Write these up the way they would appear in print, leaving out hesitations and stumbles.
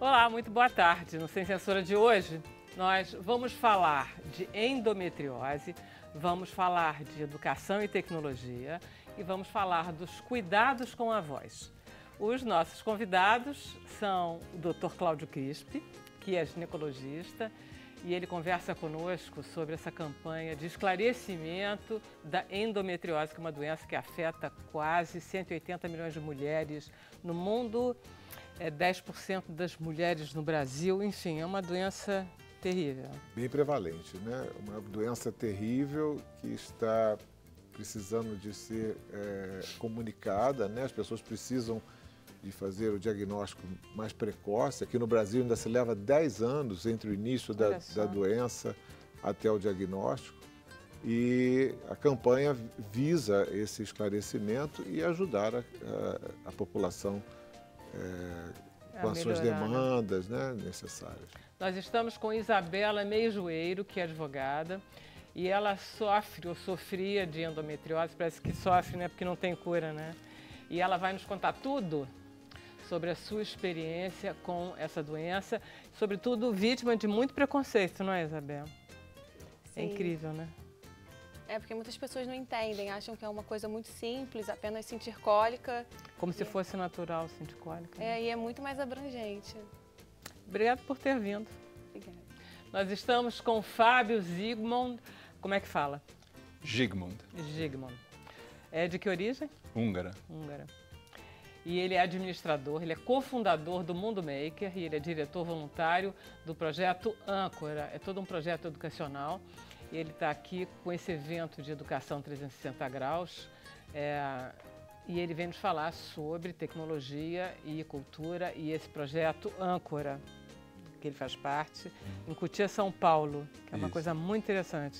Olá, muito boa tarde. No Sem Censura de hoje, nós vamos falar de endometriose, vamos falar de educação e tecnologia e vamos falar dos cuidados com a voz. Os nossos convidados são o Dr. Cláudio Crispi, que é ginecologista, e ele conversa conosco sobre essa campanha de esclarecimento da endometriose, que é uma doença que afeta quase 180 milhões de mulheres no mundo, 10% das mulheres no Brasil, enfim, é uma doença terrível. Bem prevalente, né? Uma doença terrível que está precisando de ser comunicada, né? As pessoas precisam de fazer o diagnóstico mais precoce. Aqui no Brasil ainda se leva 10 anos entre o início da doença até o diagnóstico. E a campanha visa esse esclarecimento e ajudar a população com as suas demandas, né, necessárias. Nós estamos com Isabela Meijoeiro, que é advogada, e ela sofre ou sofria de endometriose, parece que sofre, né, porque não tem cura, né? E ela vai nos contar tudo sobre a sua experiência com essa doença, sobretudo vítima de muito preconceito, não é, Isabela? Sim. É incrível, né? É, porque muitas pessoas não entendem, acham que é uma coisa muito simples, apenas sentir cólica. Como se fosse natural sentir cólica. Né? E é muito mais abrangente. Obrigada por ter vindo. Obrigada. Nós estamos com Fábio Zygmunt, como é que fala? Zygmunt. Zygmunt. É de que origem? Húngara. Húngara. E ele é administrador, ele é cofundador do Mundo Maker e ele é diretor voluntário do projeto Âncora. É todo um projeto educacional. E ele está aqui com esse evento de educação 360 graus e ele vem nos falar sobre tecnologia e cultura e esse projeto Âncora, que ele faz parte, em Cotia, São Paulo, que é uma coisa muito interessante.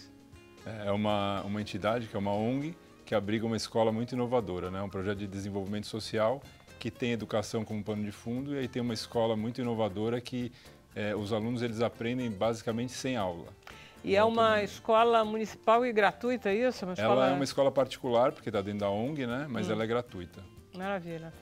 É uma entidade que é uma ONG que abriga uma escola muito inovadora, né? Um projeto de desenvolvimento social que tem educação como pano de fundo e aí tem uma escola muito inovadora que os alunos eles aprendem basicamente sem aula. E é uma escola municipal e gratuita, isso? Ela é uma escola particular, porque está dentro da ONG, né? Mas ela é gratuita. Maravilha.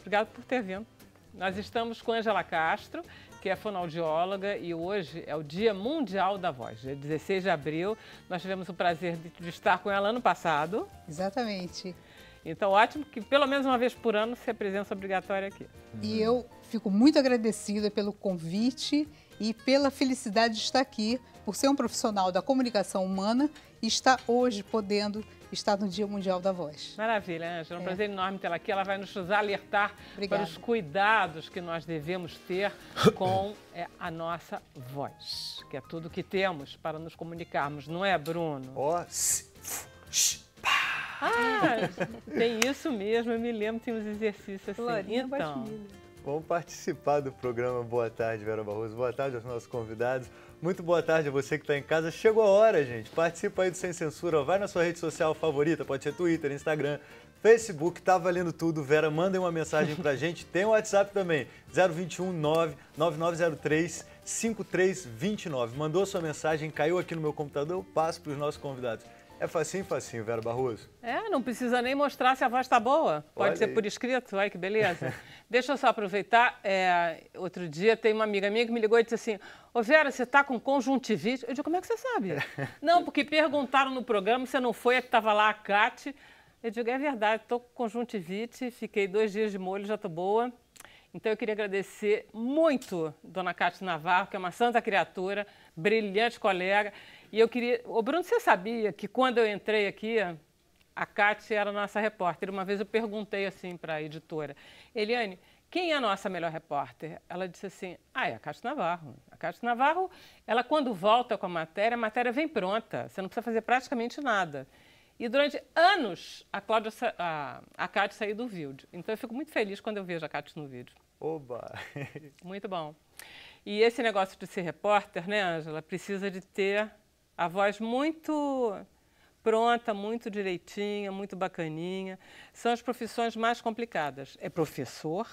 Obrigada por ter vindo. Nós estamos com Ângela Castro, que é fonoaudióloga, e hoje é o Dia Mundial da Voz. Dia 16 de abril, nós tivemos o prazer de estar com ela ano passado. Exatamente. Então, ótimo que pelo menos uma vez por ano se presença obrigatória aqui. E eu fico muito agradecida pelo convite e pela felicidade de estar aqui, por ser um profissional da comunicação humana e estar hoje podendo estar no Dia Mundial da Voz. Maravilha, Ângela. É um prazer enorme tê-la aqui. Ela vai nos alertar para os cuidados que nós devemos ter com a nossa voz, que é tudo que temos para nos comunicarmos, não é, Bruno? Tem isso mesmo, eu me lembro, tem uns exercícios assim. Florinha, então, vamos participar do programa Boa Tarde, Vera Barroso. Boa tarde aos nossos convidados. Muito boa tarde a você que está em casa. Chegou a hora, gente. Participa aí do Sem Censura. Vai na sua rede social favorita. Pode ser Twitter, Instagram, Facebook. Tá valendo tudo. Vera, mandem uma mensagem pra gente. Tem o WhatsApp também. 021 99903 5329. Mandou sua mensagem, caiu aqui no meu computador. Eu passo para os nossos convidados. É facinho, facinho, Vera Barroso. Não precisa nem mostrar se a voz está boa. Pode ser por escrito, olha que beleza. Deixa eu só aproveitar, outro dia tem uma amiga minha que me ligou e disse assim, ô Vera, você está com conjuntivite? Eu digo, como é que você sabe? Não, porque perguntaram no programa, você não foi, é que estava lá a Cate. Eu digo, é verdade, estou com conjuntivite, fiquei 2 dias de molho, já estou boa. Então eu queria agradecer muito Dona Cátia Navarro, que é uma santa criatura, brilhante colega. E eu queria... Ô Bruno, você sabia que quando eu entrei aqui, a Cátia era a nossa repórter. Uma vez eu perguntei assim para a editora, Eliane, quem é a nossa melhor repórter? Ela disse assim, é a Cátia Navarro. A Cátia Navarro, ela quando volta com a matéria vem pronta. Você não precisa fazer praticamente nada. E durante anos, a Cátia saiu do vídeo. Então eu fico muito feliz quando eu vejo a Cátia no vídeo. Oba! Muito bom. E esse negócio de ser repórter, né, Ângela, precisa de ter a voz muito pronta, muito direitinha, muito bacaninha. São as profissões mais complicadas. É professor,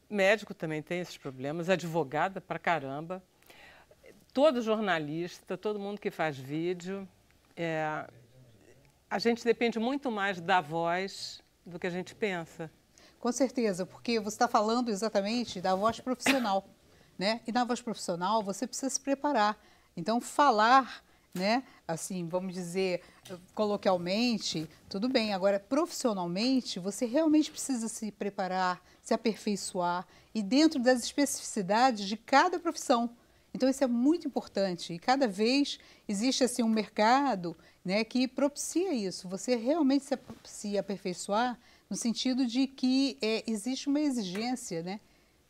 médico também tem esses problemas, advogada pra caramba, todo jornalista, todo mundo que faz vídeo. A gente depende muito mais da voz do que a gente pensa. Com certeza, porque você está falando exatamente da voz profissional, né? E na voz profissional você precisa se preparar. Então, falar, né? Assim, vamos dizer, coloquialmente, tudo bem. Agora, profissionalmente, você realmente precisa se preparar, se aperfeiçoar e dentro das especificidades de cada profissão. Então, isso é muito importante e cada vez existe assim, um mercado, né, que propicia isso. Você realmente se aperfeiçoar no sentido de que existe uma exigência, né?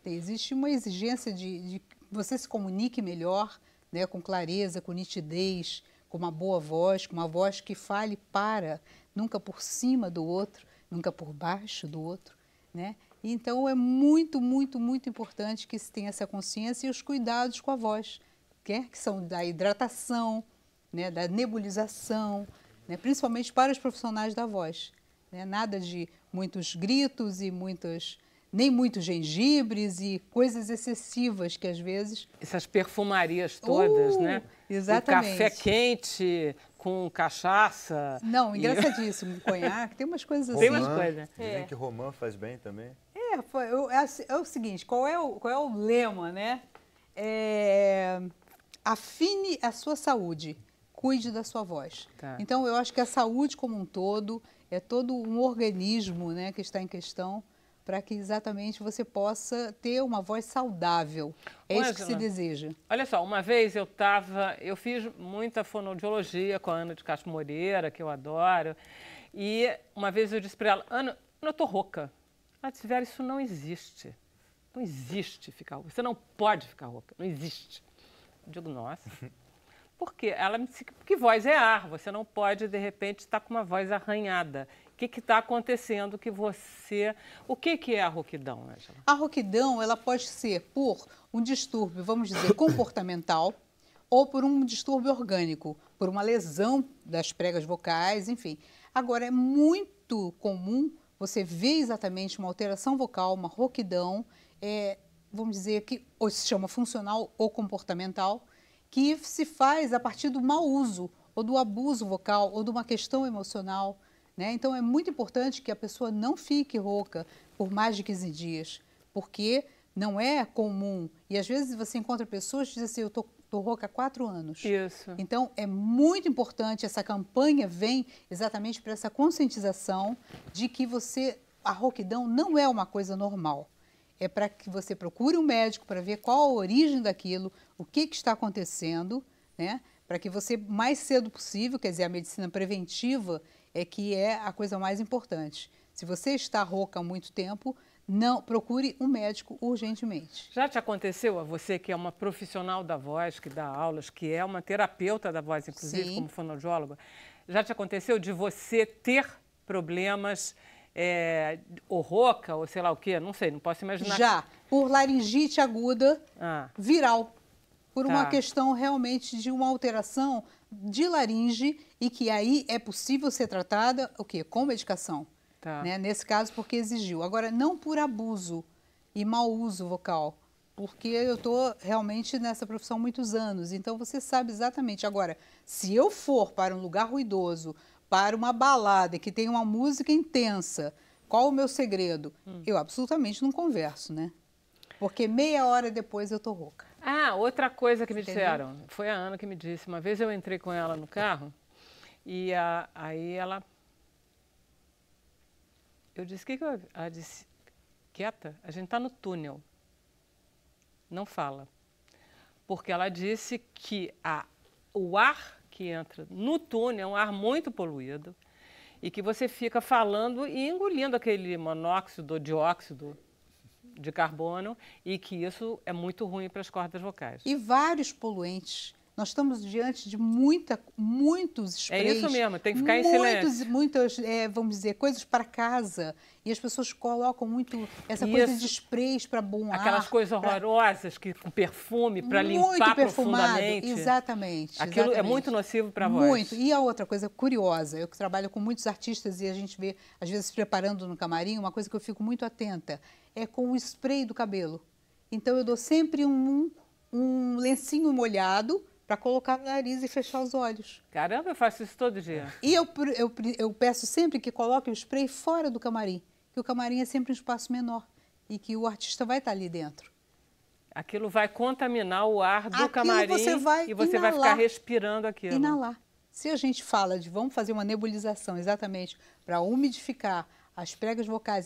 Existe uma exigência de que você se comunique melhor, né, com clareza, com nitidez, com uma boa voz, com uma voz que fale para, nunca por cima do outro, nunca por baixo do outro, né? Então, é muito, muito, muito importante que se tenha essa consciência e os cuidados com a voz, que são da hidratação, né, da nebulização, né, principalmente para os profissionais da voz. Né? Nada de muitos gritos e nem muitos gengibres e coisas excessivas que às vezes... Essas perfumarias todas, né? Exatamente. O café quente com cachaça. Não, engraçadíssimo. Conhaque, tem umas coisas assim. Tem umas coisas. Dizem que romã faz bem também. É o seguinte, qual é o lema, né? Afine a sua saúde, cuide da sua voz. Tá. Então, eu acho que a saúde como um todo é todo um organismo, né, que está em questão para que exatamente você possa ter uma voz saudável. É isso que se deseja. Olha só, uma vez eu fiz muita fonoaudiologia com a Ana de Castro Moreira, que eu adoro, e uma vez eu disse para ela, Ana, eu estou rouca. Ela disse, Vera, isso não existe. Não existe ficar rouca. Você não pode ficar rouca. Não existe. Eu digo, nossa. Por quê? Ela me disse que voz é ar. Você não pode, de repente, estar com uma voz arranhada. O que está acontecendo que você... O que é a rouquidão, Ângela? A rouquidão, ela pode ser por um distúrbio, vamos dizer, comportamental, ou por um distúrbio orgânico, por uma lesão das pregas vocais, enfim. Agora, é muito comum você ver exatamente uma alteração vocal, uma rouquidão, vamos dizer que ou se chama funcional ou comportamental, que se faz a partir do mau uso, ou do abuso vocal, ou de uma questão emocional, né? Então, é muito importante que a pessoa não fique rouca por mais de 15 dias, porque não é comum. E, às vezes, você encontra pessoas que dizem assim, eu estou rouca há 4 anos. Isso. Então, é muito importante, essa campanha vem exatamente para essa conscientização de que a rouquidão não é uma coisa normal. É para que você procure um médico para ver qual a origem daquilo, o que está acontecendo, né? Para que você, mais cedo possível, quer dizer, a medicina preventiva que é a coisa mais importante. Se você está rouca há muito tempo, não procure um médico urgentemente. Já te aconteceu a você, que é uma profissional da voz, que dá aulas, que é uma terapeuta da voz, inclusive, Sim. como fonoaudióloga, já te aconteceu de você ter problemas ou rouca, ou sei lá o quê? Não sei, não posso imaginar. Já, por laringite aguda viral, por uma questão realmente de uma alteração de laringe e que aí é possível ser tratada, o quê? Com medicação. Né? Nesse caso, porque exigiu. Agora, não por abuso e mau uso vocal, porque eu estou realmente nessa profissão há muitos anos, então você sabe exatamente. Agora, se eu for para um lugar ruidoso, para uma balada que tem uma música intensa, qual o meu segredo? Eu absolutamente não converso, né? Porque meia hora depois eu estou rouca. Ah, outra coisa que me disseram, foi a Ana que me disse, uma vez eu entrei com ela no carro e aí ela... Eu disse, o que houve? Ela disse, quieta, a gente está no túnel, não fala. Porque ela disse que o ar que entra no túnel é um ar muito poluído e que você fica falando e engolindo aquele monóxido ou dióxido de carbono e que isso é muito ruim para as cordas vocais. E vários poluentes. Nós estamos diante de muitos sprays. É isso mesmo, tem que ficar em silêncio. Muitas, vamos dizer, coisas para casa. E as pessoas colocam muito essa coisa de sprays para bom ar. Aquelas coisas horrorosas, com perfume, para limpar profundamente. Exatamente. Aquilo é muito nocivo para a voz. Muito. E a outra coisa curiosa, eu que trabalho com muitos artistas e a gente vê, às vezes, se preparando no camarim, uma coisa que eu fico muito atenta é com o spray do cabelo. Então, eu dou sempre um lencinho molhado para colocar no nariz e fechar os olhos. Caramba, eu faço isso todo dia. E eu peço sempre que coloque o spray fora do camarim, que o camarim é sempre um espaço menor e que o artista vai estar ali dentro. Aquilo vai contaminar o ar do camarim e você vai ficar respirando aquilo. Inalar. Se a gente fala de vamos fazer uma nebulização exatamente para umidificar as pregas vocais,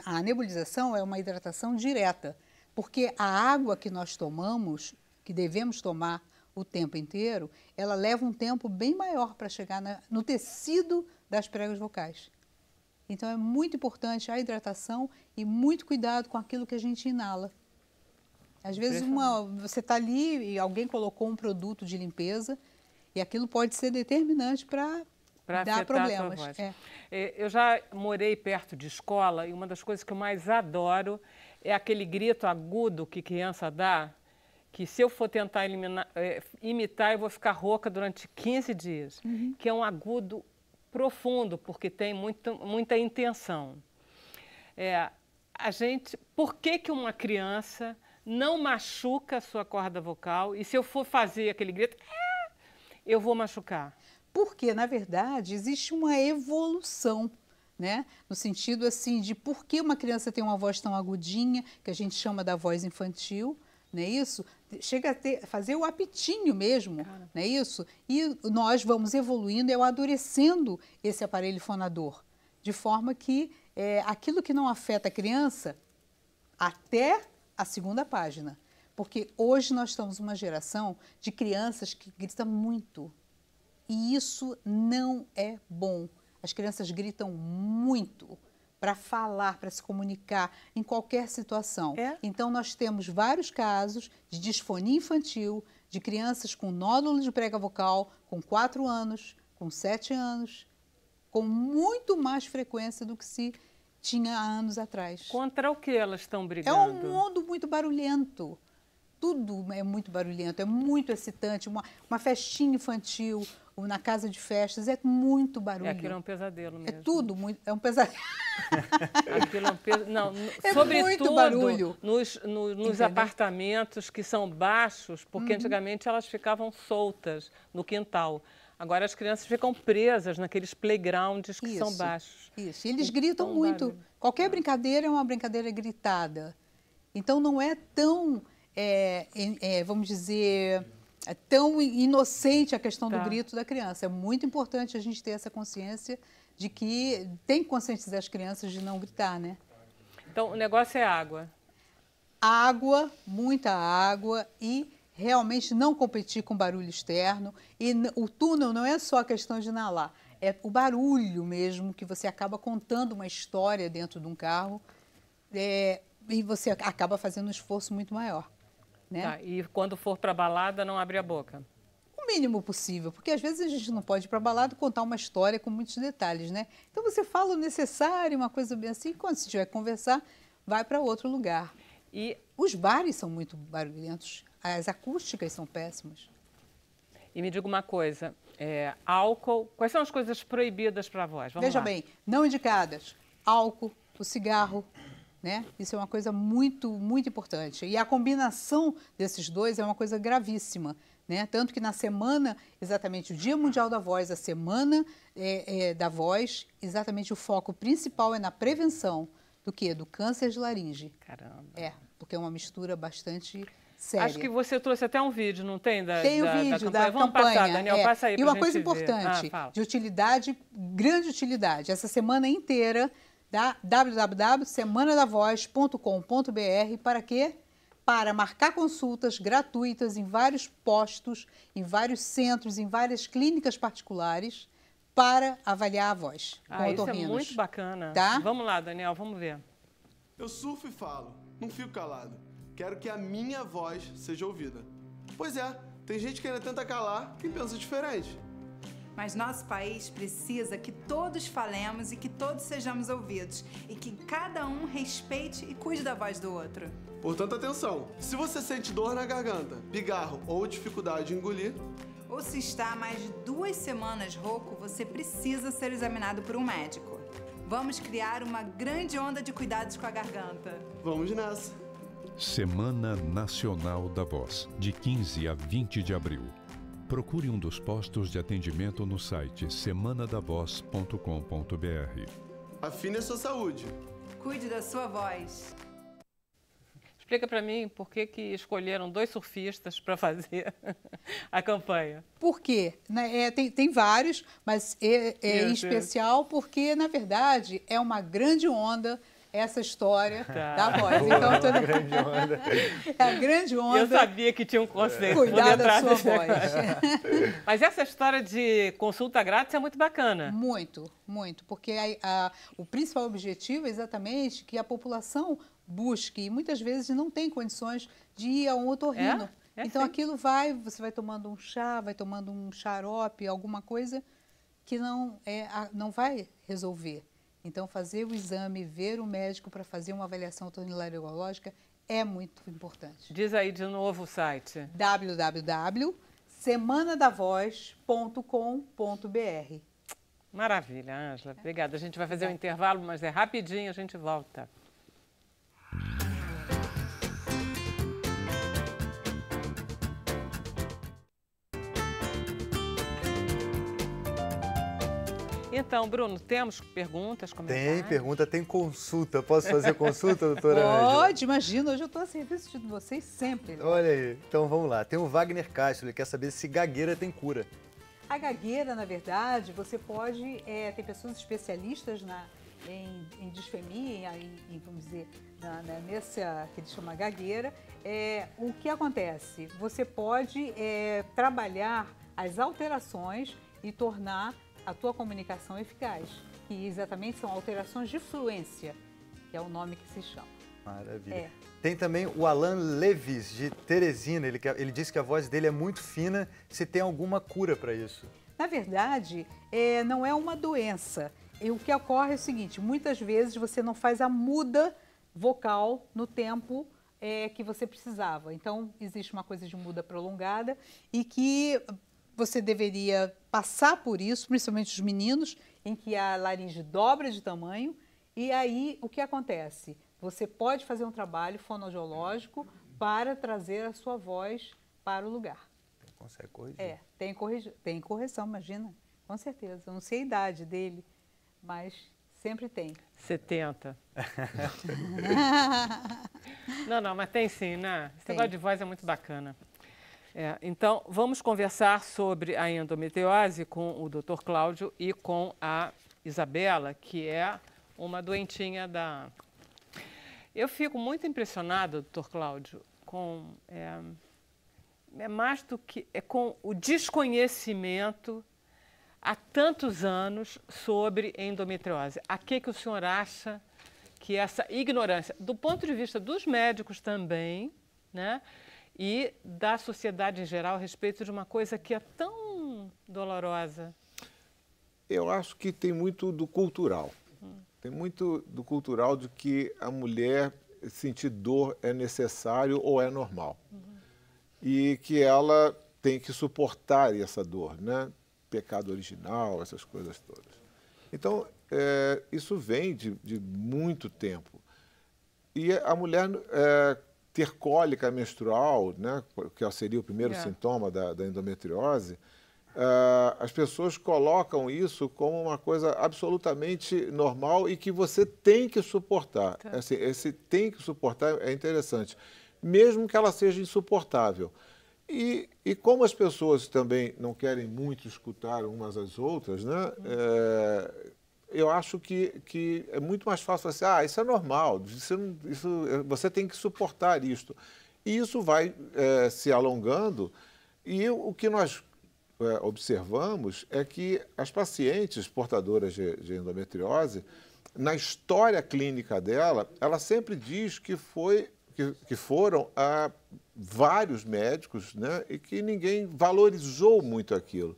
a nebulização é uma hidratação direta, porque a água que nós tomamos, que devemos tomar o tempo inteiro, ela leva um tempo bem maior para chegar no tecido das pregas vocais. Então é muito importante a hidratação e muito cuidado com aquilo que a gente inala. Às vezes você está ali e alguém colocou um produto de limpeza e aquilo pode ser determinante para dar problemas. Eu já morei perto de escola e uma das coisas que eu mais adoro é aquele grito agudo que criança dá, que se eu for tentar imitar, eu vou ficar rouca durante 15 dias, que é um agudo profundo, porque tem muita intenção. Por que uma criança não machuca a sua corda vocal e se eu for fazer aquele grito, eu vou machucar? Porque, na verdade, existe uma evolução, né? No sentido assim de por que uma criança tem uma voz tão agudinha, que a gente chama da voz infantil, não é isso? Chega a fazer o apitinho mesmo, não é isso? E nós vamos evoluindo, amadurecendo esse aparelho fonador, de forma que aquilo que não afeta a criança até a segunda página. Porque hoje nós estamos numa geração de crianças que gritam muito. E isso não é bom. As crianças gritam muito para falar, para se comunicar em qualquer situação. Então, nós temos vários casos de disfonia infantil, de crianças com nódulo de prega vocal, com 4 anos, com 7 anos, com muito mais frequência do que se tinha há anos atrás. Contra o que elas estão brigando? É um mundo muito barulhento. Tudo é muito barulhento, é muito excitante. Uma festinha infantil, na casa de festas, é muito barulho. Aquilo é um pesadelo mesmo. É tudo muito, é um pesadelo. Aquilo é um pesadelo. Não, é sobretudo muito barulho. Nos apartamentos que são baixos, porque antigamente elas ficavam soltas no quintal. Agora as crianças ficam presas naqueles playgrounds que são baixos. Isso, e eles gritam muito. Barulho. Qualquer brincadeira é uma brincadeira gritada. Então não é tão, vamos dizer, tão inocente a questão do grito da criança. É muito importante a gente ter essa consciência de que tem que conscientizar as crianças de não gritar, né? Então o negócio é água. Água, muita água e realmente não competir com barulho externo. E o túnel não é só a questão de inalar, é o barulho mesmo, que você acaba contando uma história dentro de um carro e você acaba fazendo um esforço muito maior. Né? Tá, e quando for para a balada, não abre a boca? O mínimo possível, porque às vezes a gente não pode ir para a balada e contar uma história com muitos detalhes, né? Então você fala o necessário, uma coisa bem assim, quando você tiver que conversar, vai para outro lugar. E os bares são muito barulhentos. As acústicas são péssimas. E me diga uma coisa, álcool, quais são as coisas proibidas para a voz? Veja bem, não indicadas, álcool, o cigarro, né? Isso é uma coisa muito, muito importante. E a combinação desses dois é uma coisa gravíssima, né? Tanto que na semana, exatamente o Dia Mundial da Voz, a Semana da Voz, exatamente o foco principal é na prevenção do quê? Do câncer de laringe. Caramba. Porque é uma mistura bastante séria. Acho que você trouxe até um vídeo, não tem? Tem o vídeo da campanha. Vamos passar, Daniel, passa aí pra gente ver. E uma coisa importante, de utilidade, grande utilidade, essa semana inteira, da www.semanadavoz.com.br, para quê? Para marcar consultas gratuitas em vários postos, em vários centros, em várias clínicas particulares, para avaliar a voz com otorrinos. Isso é muito bacana. Tá? Vamos lá, Daniel, vamos ver. Eu surfo e falo, não fico calado. Quero que a minha voz seja ouvida. Pois é, tem gente que ainda tenta calar quem pensa diferente. Mas nosso país precisa que todos falemos e que todos sejamos ouvidos. E que cada um respeite e cuide da voz do outro. Portanto, atenção. Se você sente dor na garganta, pigarro ou dificuldade de engolir, ou se está há mais de 2 semanas rouco, você precisa ser examinado por um médico. Vamos criar uma grande onda de cuidados com a garganta. Vamos nessa. Semana Nacional da Voz, de 15 a 20 de abril. Procure um dos postos de atendimento no site semanadavoz.com.br. Afine a sua saúde. Cuide da sua voz. Explica para mim por que escolheram 2 surfistas para fazer a campanha. Por quê? Tem vários, mas em especial porque, na verdade, é uma grande onda essa história da voz. Então, grande onda. É a grande onda. Eu sabia que tinha um conceito. Cuidar da sua voz. Mas essa história de consulta grátis é muito bacana. Muito, muito. Porque o principal objetivo é exatamente que a população busque, e muitas vezes não tem condições de ir a um otorrino. Então, sim. Você vai tomando um chá, vai tomando um xarope, alguma coisa que não vai resolver. Então, fazer o exame, ver o médico para fazer uma avaliação otorrinolaringológica é muito importante. Diz aí de novo o site. www.semanadavoz.com.br. Maravilha, Ângela. Obrigada. A gente vai fazer um intervalo, mas é rapidinho, a gente volta. Então, Bruno, temos perguntas, comentários? Tem pergunta, tem consulta. Posso fazer consulta, doutora Ângela? Pode, imagina. Hoje eu estou a serviço de vocês sempre. Né? Olha aí. Então, vamos lá. Tem o Wagner Castro, ele quer saber se gagueira tem cura. A gagueira, na verdade, você pode... tem pessoas especialistas em disfemia, vamos dizer, nessa que ele chama gagueira. O que acontece? Você pode trabalhar as alterações e tornar a tua comunicação eficaz, que exatamente são alterações de fluência, que é o nome que se chama. Maravilha. Tem também o Alan Levis, de Teresina, ele disse que a voz dele é muito fina, se tem alguma cura para isso? Na verdade, não é uma doença. O que ocorre é o seguinte, muitas vezes você não faz a muda vocal no tempo que você precisava. Então, existe uma coisa de muda prolongada e que você deveria passar por isso, principalmente os meninos, em que a laringe dobra de tamanho. E aí, o que acontece? Você pode fazer um trabalho fonoaudiológico para trazer a sua voz para o lugar. Consegue corrigir? Tem correção, imagina. Com certeza. Eu não sei a idade dele, mas sempre tem. 70. Não, mas tem sim, né? Esse negócio de voz é muito bacana. Então, vamos conversar sobre a endometriose com o Dr. Cláudio e com a Isabela, que é uma doentinha da... Eu fico muito impressionada, Dr. Cláudio, com mais do que com o desconhecimento há tantos anos sobre endometriose. A que o senhor acha que essa ignorância, do ponto de vista dos médicos também, né? E da sociedade em geral a respeito de uma coisa que é tão dolorosa? Eu acho que tem muito do cultural. Tem muito do cultural de que a mulher sentir dor é necessário ou é normal. E que ela tem que suportar essa dor, né? Pecado original, essas coisas todas. Então, isso vem de muito tempo. E a mulher... ter cólica menstrual, né, que seria o primeiro sintoma da endometriose, as pessoas colocam isso como uma coisa absolutamente normal e que você tem que suportar. Assim, esse tem que suportar é interessante, mesmo que ela seja insuportável. E como as pessoas também não querem muito escutar umas às outras, né, eu acho que é muito mais fácil assim, isso é normal, você tem que suportar isto. E isso vai se alongando e o que nós observamos é que as pacientes portadoras de endometriose, na história clínica dela, ela sempre diz que foram a vários médicos, né, e que ninguém valorizou muito aquilo.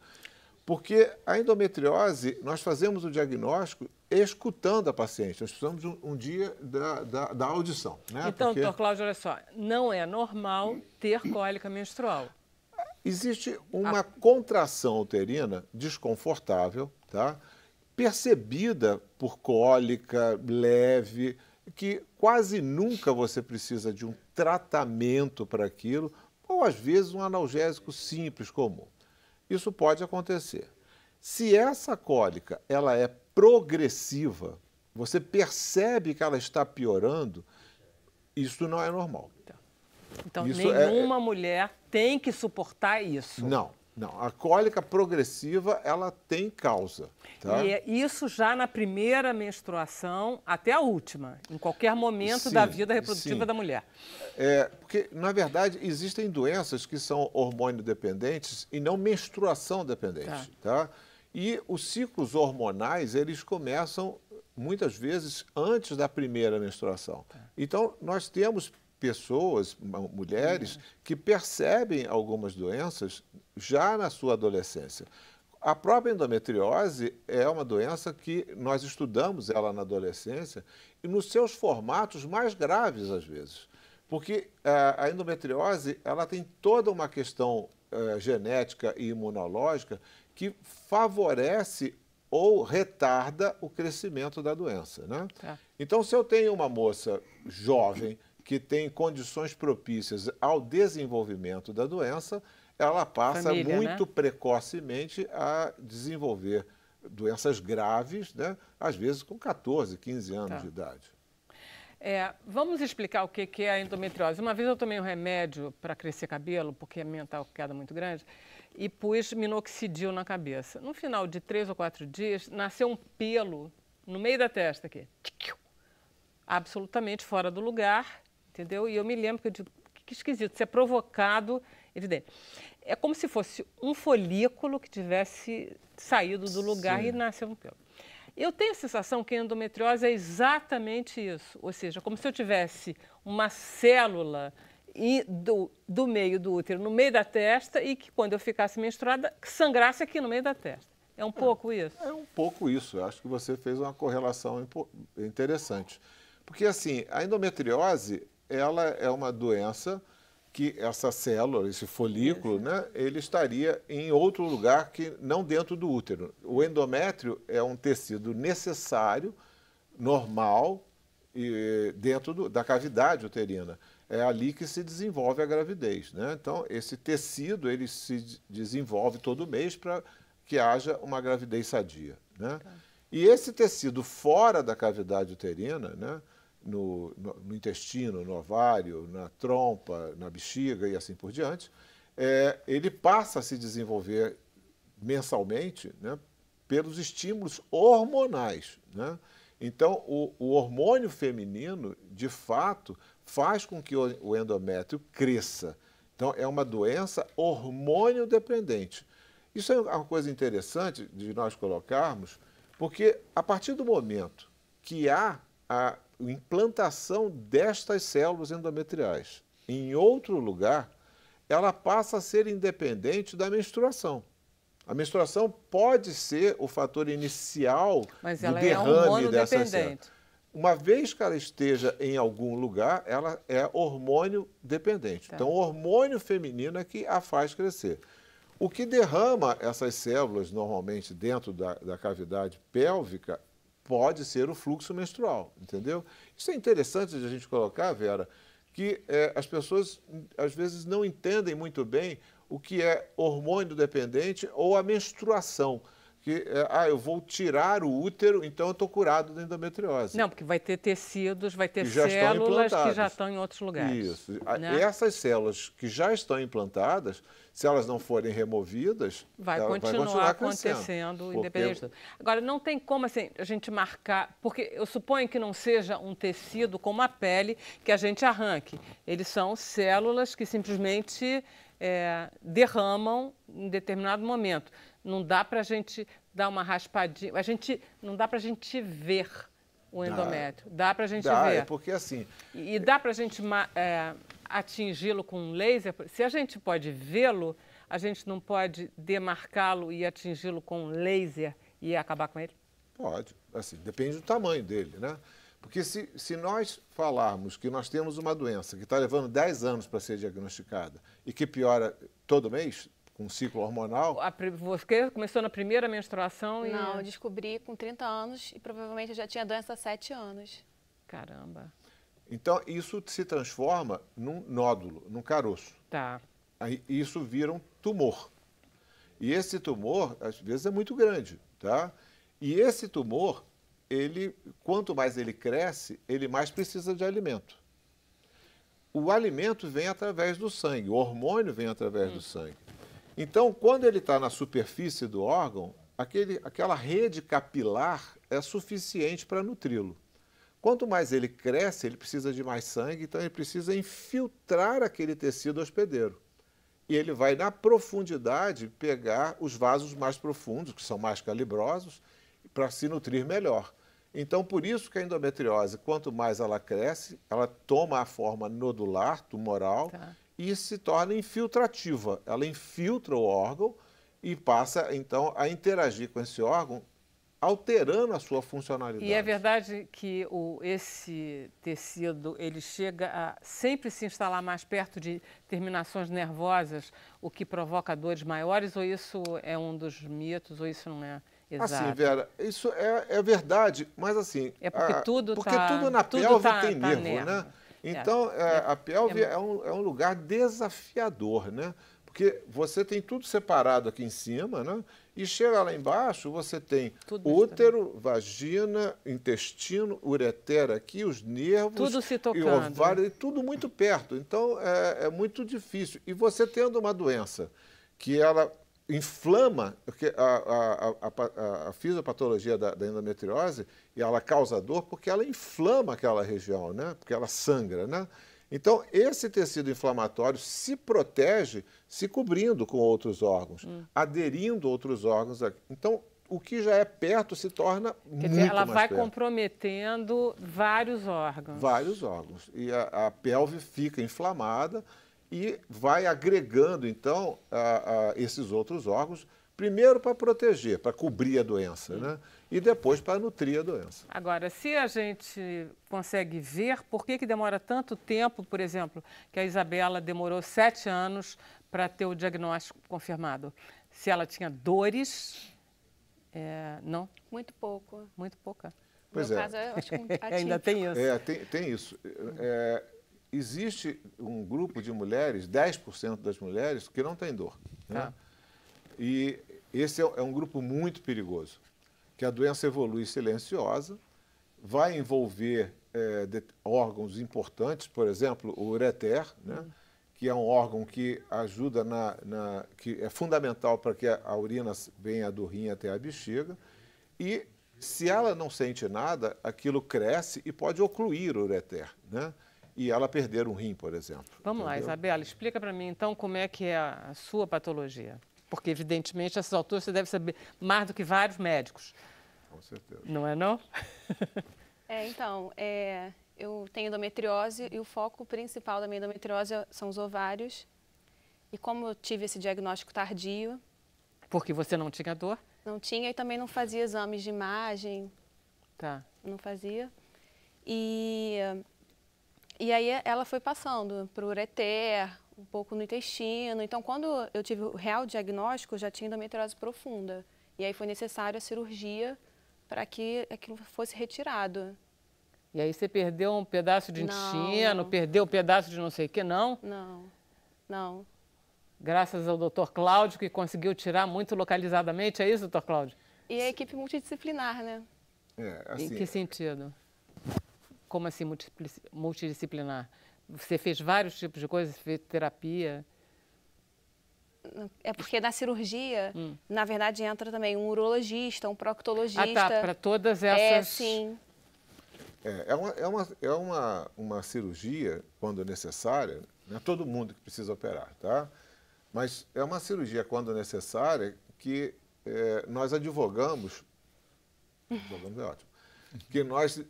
Porque a endometriose, nós fazemos o diagnóstico escutando a paciente. Nós precisamos um dia da audição. Né? Então, doutor Cláudio, olha só, não é normal ter cólica menstrual. Existe uma contração uterina desconfortável, tá? Percebida por cólica leve, que quase nunca você precisa de um tratamento para aquilo, ou às vezes um analgésico simples, comum. Isso pode acontecer. Se essa cólica ela é progressiva, você percebe que ela está piorando, isso não é normal. Então, Isso nenhuma mulher tem que suportar isso. Não. A cólica progressiva, ela tem causa. Tá? E é isso já na primeira menstruação até a última, em qualquer momento Sim, da vida reprodutiva sim. da mulher. Porque, na verdade, existem doenças que são hormônio dependentes e não menstruação dependente. Tá? E os ciclos hormonais, eles começam, muitas vezes, antes da primeira menstruação. Então, nós temos pessoas, mulheres, que percebem algumas doenças já na sua adolescência. A própria endometriose é uma doença que nós estudamos ela na adolescência e nos seus formatos mais graves, às vezes. Porque a endometriose ela tem toda uma questão genética e imunológica que favorece ou retarda o crescimento da doença. Né? Então, se eu tenho uma moça jovem que tem condições propícias ao desenvolvimento da doença, ela passa muito precocemente a desenvolver doenças graves, né? Às vezes com 14, 15 anos de idade. Vamos explicar o que é a endometriose. Uma vez eu tomei um remédio para crescer cabelo, porque a minha estava com queda muito grande, e pus minoxidil na cabeça. No final de 3 ou 4 dias, nasceu um pelo no meio da testa aqui. Absolutamente fora do lugar. Entendeu? E eu me lembro que eu digo, que esquisito, isso é provocado, evidente. É como se fosse um folículo que tivesse saído do lugar e nasceu um pelo. Eu tenho a sensação que a endometriose é exatamente isso, ou seja, como se eu tivesse uma célula do meio do útero, no meio da testa, e que quando eu ficasse menstruada, sangrasse aqui no meio da testa. É um pouco isso? É um pouco isso. Eu acho que você fez uma correlação interessante. Porque, assim, a endometriose ela é uma doença que essa célula, esse folículo, né, ele estaria em outro lugar que não dentro do útero. O endométrio é um tecido necessário, normal, dentro da cavidade uterina. É ali que se desenvolve a gravidez. Né? Então, esse tecido ele se desenvolve todo mês para que haja uma gravidez sadia. Né? E esse tecido fora da cavidade uterina, né, no intestino, no ovário, na trompa, na bexiga e assim por diante, ele passa a se desenvolver mensalmente, né, pelos estímulos hormonais. Né? Então, o hormônio feminino, de fato, faz com que o endométrio cresça. Então, é uma doença hormônio dependente. Isso é uma coisa interessante de nós colocarmos, porque a partir do momento que há a implantação destas células endometriais em outro lugar, ela passa a ser independente da menstruação. A menstruação pode ser o fator inicial do derrame dessas células. Uma vez que ela esteja em algum lugar, ela é hormônio dependente. Então, o hormônio feminino é que a faz crescer. O que derrama essas células normalmente dentro da cavidade pélvica pode ser o fluxo menstrual, entendeu? Isso é interessante de a gente colocar, Vera, que as pessoas às vezes não entendem muito bem o que é hormônio dependente ou a menstruação. Que eu vou tirar o útero, então eu estou curado da endometriose. Não, porque vai ter tecidos, vai ter células que já estão em outros lugares. Isso. Né? Essas células que já estão implantadas, se elas não forem removidas, vai continuar acontecendo, independente. Agora, não tem como assim, a gente marcar, porque eu suponho que não seja um tecido como a pele que a gente arranque. Eles são células que simplesmente derramam em determinado momento. Não dá para a gente dar uma raspadinha, não dá para a gente ver o endométrio. Dá para a gente ver. Porque assim... E dá para a gente atingi-lo com um laser. Se a gente pode vê-lo, a gente não pode demarcá-lo e atingi-lo com um laser e acabar com ele? Pode. Assim, depende do tamanho dele, né? Porque se nós falarmos que nós temos uma doença que está levando 10 anos para ser diagnosticada e que piora todo mês, com um ciclo hormonal... Você começou na primeira menstruação e... Não, eu descobri com 30 anos e provavelmente eu já tinha doença há 7 anos. Caramba. Então, isso se transforma num nódulo, num caroço. Tá. Aí, isso vira um tumor. E esse tumor, às vezes, é muito grande, tá? E esse tumor, quanto mais ele cresce, ele mais precisa de alimento. O alimento vem através do sangue, o hormônio vem através do sangue. Então, quando ele está na superfície do órgão, aquela rede capilar é suficiente para nutri-lo. Quanto mais ele cresce, ele precisa de mais sangue, então ele precisa infiltrar aquele tecido hospedeiro. E ele vai, na profundidade, pegar os vasos mais profundos, que são mais calibrosos, para se nutrir melhor. Então, por isso que a endometriose, quanto mais ela cresce, ela toma a forma nodular, tumoral, e se torna infiltrativa. Ela infiltra o órgão e passa, então, a interagir com esse órgão, alterando a sua funcionalidade. E é verdade que esse tecido, ele chega a sempre se instalar mais perto de terminações nervosas, o que provoca dores maiores, ou isso é um dos mitos, ou isso não é exato? Assim, Vera, isso é verdade, mas assim... É porque tudo na pelve tem nervo, né? Então, a pelve é um lugar desafiador, né? Porque você tem tudo separado aqui em cima, né? E chega lá embaixo, você tem útero, vagina, intestino, ureter aqui, os nervos, tudo se tocando, e ovário, tudo muito perto. Então, é muito difícil. E você tendo uma doença que ela inflama, porque a fisiopatologia da endometriose, e ela causa dor porque ela inflama aquela região, né? Porque ela sangra, né? Então, esse tecido inflamatório se protege se cobrindo com outros órgãos, aderindo a outros órgãos. Então, o que já é perto se torna muito mais perto. Ela vai comprometendo vários órgãos. Vários órgãos. E a pelve fica inflamada e vai agregando, então, a esses outros órgãos, primeiro para proteger, para cobrir a doença, né? E depois para nutrir a doença. Agora, se a gente consegue ver, por que demora tanto tempo, por exemplo, que a Isabela demorou 7 anos para ter o diagnóstico confirmado? Se ela tinha dores, não? Muito pouco. Muito pouca. Pois no meu caso, eu acho que ainda tem isso. Tem isso. Existe um grupo de mulheres, 10% das mulheres, que não tem dor. Né? E esse é um grupo muito perigoso, que a doença evolui silenciosa, vai envolver órgãos importantes, por exemplo, o ureter, né? Que é um órgão que ajuda que é fundamental para que a urina venha do rim até a bexiga. E se ela não sente nada, aquilo cresce e pode ocluir o ureter, né? E ela perder um rim, por exemplo. Vamos lá, Isabela, explica para mim então como é que é a sua patologia. Porque, evidentemente, a essas alturas você deve saber mais do que vários médicos. Com certeza. Não é, não? Então, eu tenho endometriose e o foco principal da minha endometriose são os ovários. E como eu tive esse diagnóstico tardio... Porque você não tinha dor? Não tinha e também não fazia exames de imagem. Tá. Não fazia. E aí ela foi passando para o ureter, um pouco no intestino. Então, quando eu tive o real diagnóstico, eu já tinha endometriose profunda. E aí foi necessária a cirurgia para que aquilo fosse retirado. E aí você perdeu um pedaço de intestino, perdeu um pedaço de não sei o que, não? Não. Graças ao doutor Cláudio, que conseguiu tirar muito localizadamente, é isso, doutor Cláudio? E a equipe multidisciplinar, né? Assim, em que sentido? Como assim multidisciplinar? Você fez vários tipos de coisas, fez terapia? É porque na cirurgia, na verdade, entra também um urologista, um proctologista. Ah, tá, para todas essas... Sim. É uma cirurgia, quando necessária, não é todo mundo que precisa operar, tá? Mas é uma cirurgia, quando necessária, que nós advogamos é ótimo, que nós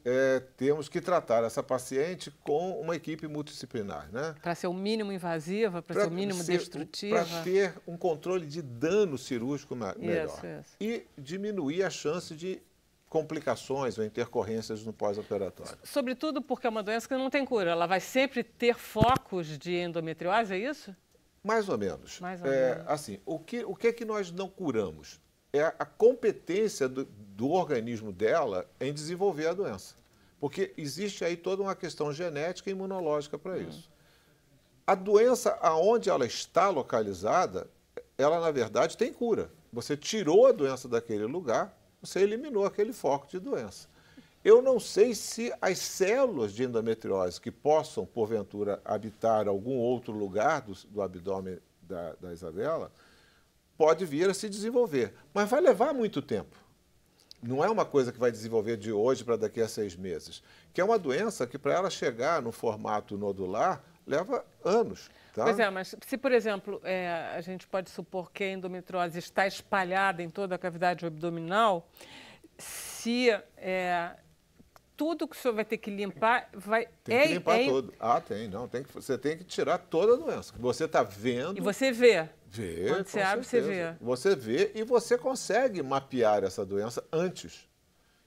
temos que tratar essa paciente com uma equipe multidisciplinar, né? Para ser o mínimo invasiva, para ser o mínimo destrutiva. Para ter um controle de dano cirúrgico melhor. Isso. E diminuir a chance de complicações ou intercorrências no pós-operatório. Sobretudo porque é uma doença que não tem cura. Ela vai sempre ter focos de endometriose, é isso? Mais ou menos. Mais ou menos. Assim, o que é que nós não curamos? É a competência do organismo dela em desenvolver a doença. Porque existe aí toda uma questão genética e imunológica para isso. A doença, aonde ela está localizada, ela, na verdade, tem cura. Você tirou a doença daquele lugar, você eliminou aquele foco de doença. Eu não sei se as células de endometriose que possam, porventura, habitar algum outro lugar do abdômen da Isabela, pode vir a se desenvolver. Mas vai levar muito tempo. Não é uma coisa que vai desenvolver de hoje para daqui a 6 meses. Que é uma doença que, para ela chegar no formato nodular, leva anos. Tá? Pois é, mas se, por exemplo, a gente pode supor que a endometriose está espalhada em toda a cavidade abdominal, se tudo que o senhor vai ter que limpar vai... Tem que limpar todo. Ah, tem. Não, você tem que tirar toda a doença. Você está vendo... E você vê. Vê, quando você abre, você vê. Você vê e você consegue mapear essa doença antes.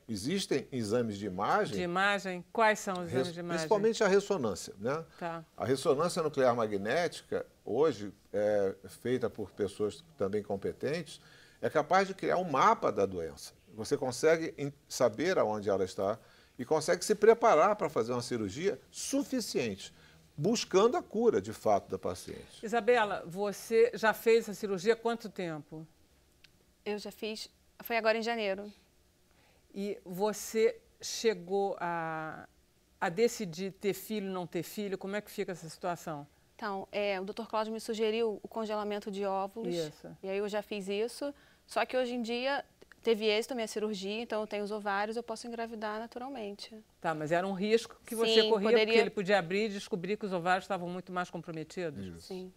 Existem exames de imagem... De imagem? Quais são os exames de imagem? Principalmente a ressonância, né? Tá. A ressonância nuclear magnética, hoje, feita por pessoas também competentes, é capaz de criar um mapa da doença. Você consegue saber aonde ela está e consegue se preparar para fazer uma cirurgia suficiente, buscando a cura, de fato, da paciente. Isabela, você já fez a cirurgia há quanto tempo? Eu já fiz, foi agora em janeiro. E você chegou a decidir ter filho ou não ter filho? Como é que fica essa situação? Então, o Dr. Cláudio me sugeriu o congelamento de óvulos. Isso. E aí eu já fiz isso. Só que hoje em dia teve êxito a minha cirurgia, então eu tenho os ovários, eu posso engravidar naturalmente. Tá, mas era um risco que você corria, porque ele podia abrir e descobrir que os ovários estavam muito mais comprometidos? Isso. Sim.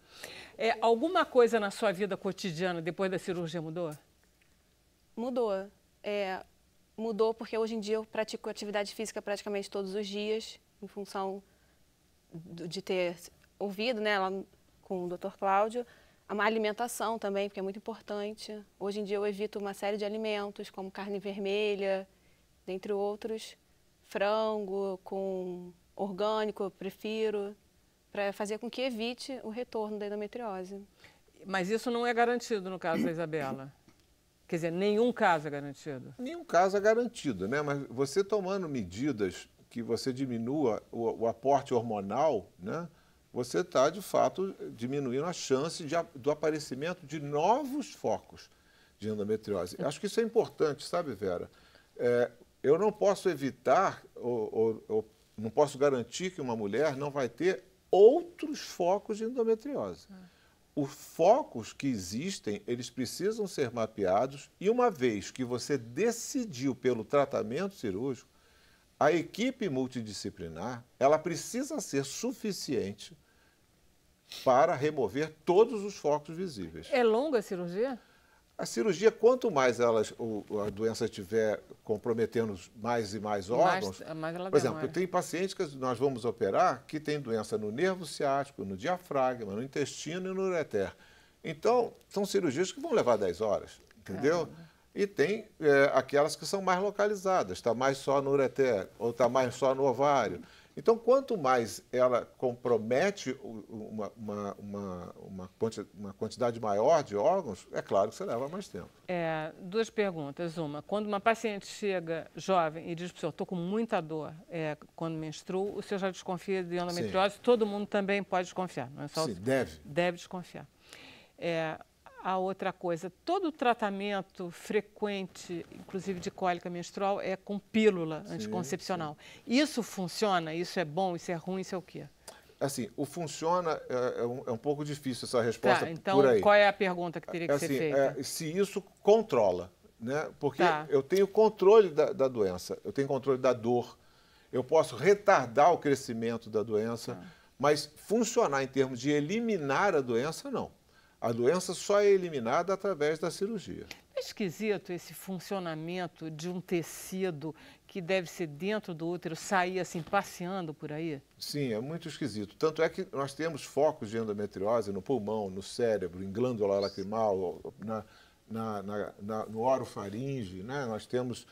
Alguma coisa na sua vida cotidiana depois da cirurgia mudou? Mudou. Mudou porque hoje em dia eu pratico atividade física praticamente todos os dias, em função de ter ouvido, né, lá com o Dr. Cláudio. A alimentação também, porque é muito importante. Hoje em dia eu evito uma série de alimentos, como carne vermelha, dentre outros. Frango, com orgânico, eu prefiro, para fazer com que evite o retorno da endometriose. Mas isso não é garantido no caso da Isabela? Quer dizer, nenhum caso é garantido? Nenhum caso é garantido, né? Mas você tomando medidas que você diminua o aporte hormonal, né? Você está, de fato, diminuindo a chance do aparecimento de novos focos de endometriose. Acho que isso é importante, sabe, Vera? Eu não posso evitar, ou não posso garantir que uma mulher não vai ter outros focos de endometriose. Os focos que existem, eles precisam ser mapeados e uma vez que você decidiu pelo tratamento cirúrgico, a equipe multidisciplinar, ela precisa ser suficiente para remover todos os focos visíveis. É longa a cirurgia? A cirurgia, quanto mais a doença estiver comprometendo mais e mais órgãos... mais ela por exemplo, tem pacientes que nós vamos operar que tem doença no nervo ciático, no diafragma, no intestino e no ureter. Então, são cirurgias que vão levar 10 horas, entendeu? Caramba. E tem aquelas que são mais localizadas, está mais só no ureter ou está mais só no ovário. Então, quanto mais ela compromete uma quantidade maior de órgãos, é claro que você leva mais tempo. 2 perguntas. Uma, quando uma paciente chega jovem e diz para o senhor, estou com muita dor quando menstruo, o senhor já desconfia de endometriose? Sim. Todo mundo também pode desconfiar, não é só? Sim, deve. Deve desconfiar. A outra coisa, todo tratamento frequente, inclusive de cólica menstrual, é com pílula anticoncepcional. Sim. Isso funciona? Isso é bom? Isso é ruim? Isso é o quê? Assim, o funciona é um pouco difícil essa resposta então, por aí. Qual é a pergunta que teria que ser feita? Se isso controla, né? Porque eu tenho controle da doença, eu tenho controle da dor, eu posso retardar o crescimento da doença, mas funcionar em termos de eliminar a doença, não. A doença só é eliminada através da cirurgia. É esquisito esse funcionamento de um tecido que deve ser dentro do útero sair assim, passeando por aí? Sim, é muito esquisito. Tanto é que nós temos focos de endometriose no pulmão, no cérebro, em glândula lacrimal, no orofaringe, né? Nós temos...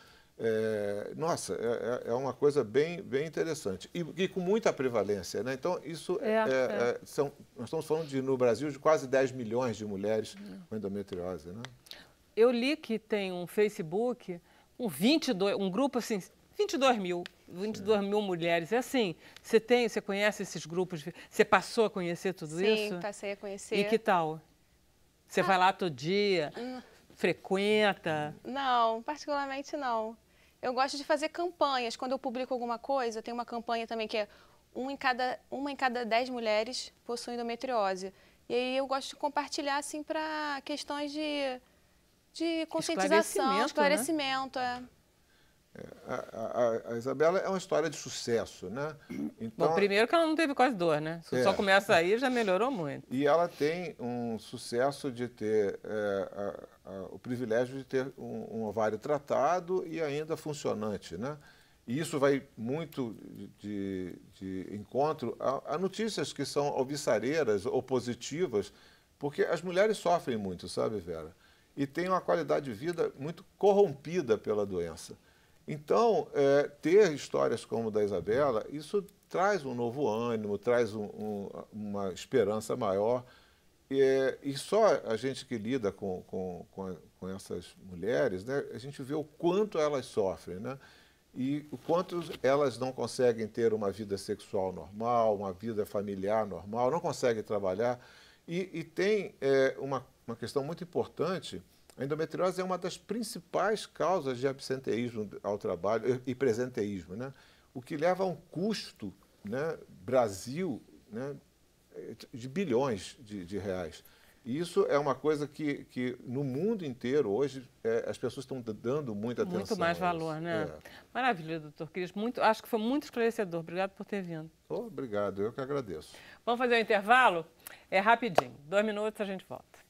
é uma coisa bem interessante e com muita prevalência, né? Então isso nós estamos falando no Brasil de quase 10 milhões de mulheres com endometriose, né? Eu li que tem um Facebook com um grupo assim, 22 mil mulheres. É assim, você conhece esses grupos? Você passou a conhecer tudo isso? Sim, passei a conhecer. E que tal? Você vai lá todo dia? Frequenta? Não, particularmente não. eu gosto de fazer campanhas. Quando eu publico alguma coisa, tem uma campanha também que é uma em cada 10 mulheres possuem endometriose. E aí eu gosto de compartilhar, assim, para questões de conscientização, esclarecimento. Né? A Isabela é uma história de sucesso, né? Então, bom, primeiro que ela não teve quase dor, né? Se só começa aí, já melhorou muito. E ela tem um sucesso de ter o privilégio de ter um ovário tratado e ainda funcionante, né? E isso vai muito de encontro a notícias que são alvissareiras ou positivas, porque as mulheres sofrem muito, sabe, Vera? E têm uma qualidade de vida muito corrompida pela doença. Então, ter histórias como a da Isabela, isso traz um novo ânimo, traz uma esperança maior. E só a gente que lida com essas mulheres, né, a gente vê o quanto elas sofrem, né? E o quanto elas não conseguem ter uma vida sexual normal, uma vida familiar normal, não conseguem trabalhar. E tem uma questão muito importante. A endometriose é uma das principais causas de absenteísmo ao trabalho e presenteísmo, né? O que leva a um custo, né, Brasil, né, de bilhões de reais. E isso é uma coisa que no mundo inteiro hoje as pessoas estão dando muita atenção. Muito mais valor, né? Maravilha, doutor Cris. Acho que foi muito esclarecedor. Obrigado por ter vindo. Obrigado, eu que agradeço. Vamos fazer um intervalo? É rapidinho. 2 minutos a gente volta.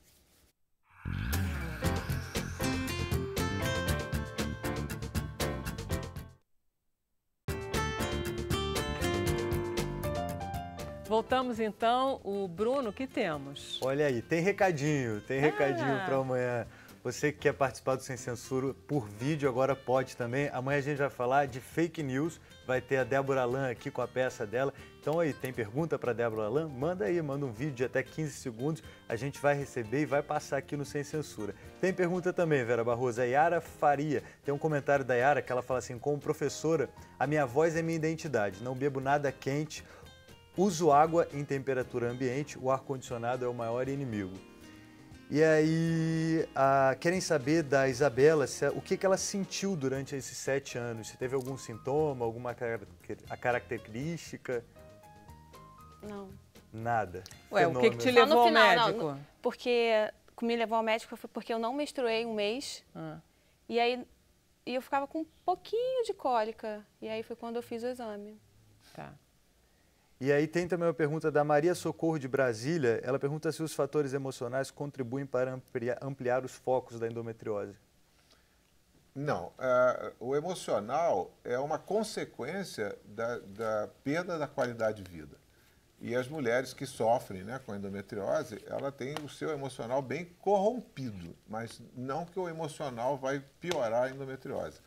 Voltamos então, o Bruno, que temos? Olha aí, tem recadinho para amanhã. Você que quer participar do Sem Censura por vídeo, agora pode também. Amanhã a gente vai falar de fake news, vai ter a Débora Allan aqui com a peça dela. Então aí, tem pergunta para a Débora Allan? Manda aí, manda um vídeo de até 15 segundos, a gente vai receber e vai passar aqui no Sem Censura. Tem pergunta também, Vera Barroso, a Yara Faria. Tem um comentário da Yara que ela fala assim, como professora, a minha voz é minha identidade, não bebo nada quente, uso água em temperatura ambiente, o ar-condicionado é o maior inimigo. E aí, querem saber da Isabela o que ela sentiu durante esses 7 anos. Se teve algum sintoma, alguma característica? Não. Nada. Ué, o que te levou ao médico? Não, porque me levou ao médico foi porque eu não menstruei um mês. E aí eu ficava com um pouquinho de cólica. E aí foi quando eu fiz o exame. Tá. E aí tem também uma pergunta da Maria Socorro de Brasília. Ela pergunta se os fatores emocionais contribuem para ampliar os focos da endometriose. Não. O emocional é uma consequência da perda da qualidade de vida. E as mulheres que sofrem, né, com endometriose, ela tem o seu emocional bem corrompido, mas não que o emocional vai piorar a endometriose.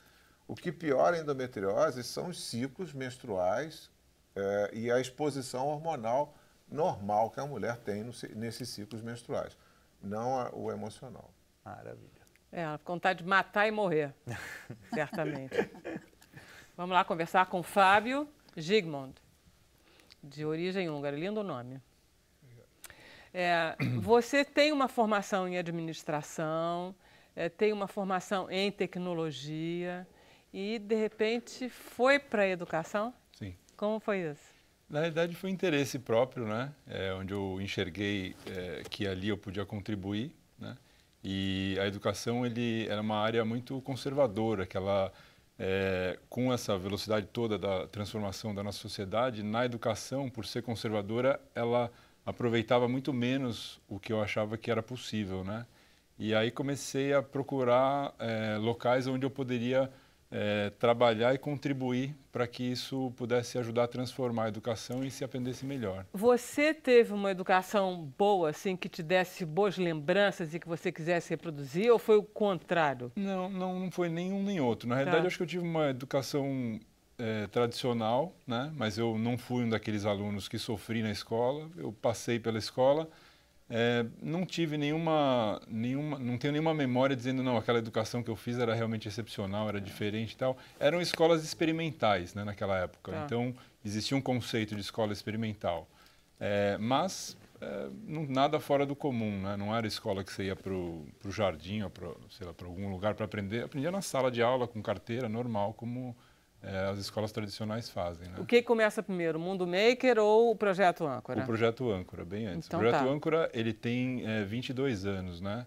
O que piora a endometriose são os ciclos menstruais, e a exposição hormonal normal que a mulher tem nesses ciclos menstruais, não o emocional. Maravilha. Com vontade de matar e morrer, certamente. Vamos lá conversar com Fábio Gigmond, de origem húngara. Lindo nome. Você tem uma formação em administração, tem uma formação em tecnologia e, de repente, foi para a educação? Sim. Como foi isso? Na realidade, foi interesse próprio, né? Onde eu enxerguei que ali eu podia contribuir, né? E a educação era uma área muito conservadora, que ela, com essa velocidade toda da transformação da nossa sociedade, na educação, por ser conservadora, ela aproveitava muito menos o que eu achava que era possível, né? E aí comecei a procurar locais onde eu poderia trabalhar e contribuir para que isso pudesse ajudar a transformar a educação e se aprendesse melhor. Você teve uma educação boa, assim, que te desse boas lembranças e que você quisesse reproduzir, ou foi o contrário? Não foi nenhum nem outro. Na realidade, eu acho que eu tive uma educação tradicional, né? Mas eu não fui um daqueles alunos que sofri na escola. Eu passei pela escola. Não tive não tenho nenhuma memória dizendo, não, aquela educação que eu fiz era realmente excepcional, era diferente e tal. Eram escolas experimentais, né, naquela época. Então, existia um conceito de escola experimental. Mas nada fora do comum, né? Não era escola que você ia para o jardim ou para algum lugar para aprender. Aprendia na sala de aula com carteira normal, como as escolas tradicionais fazem. Né? O que começa primeiro, o Mundo Maker ou o Projeto Âncora? O Projeto Âncora, bem antes. Então, o Projeto Âncora, ele tem 22 anos, né?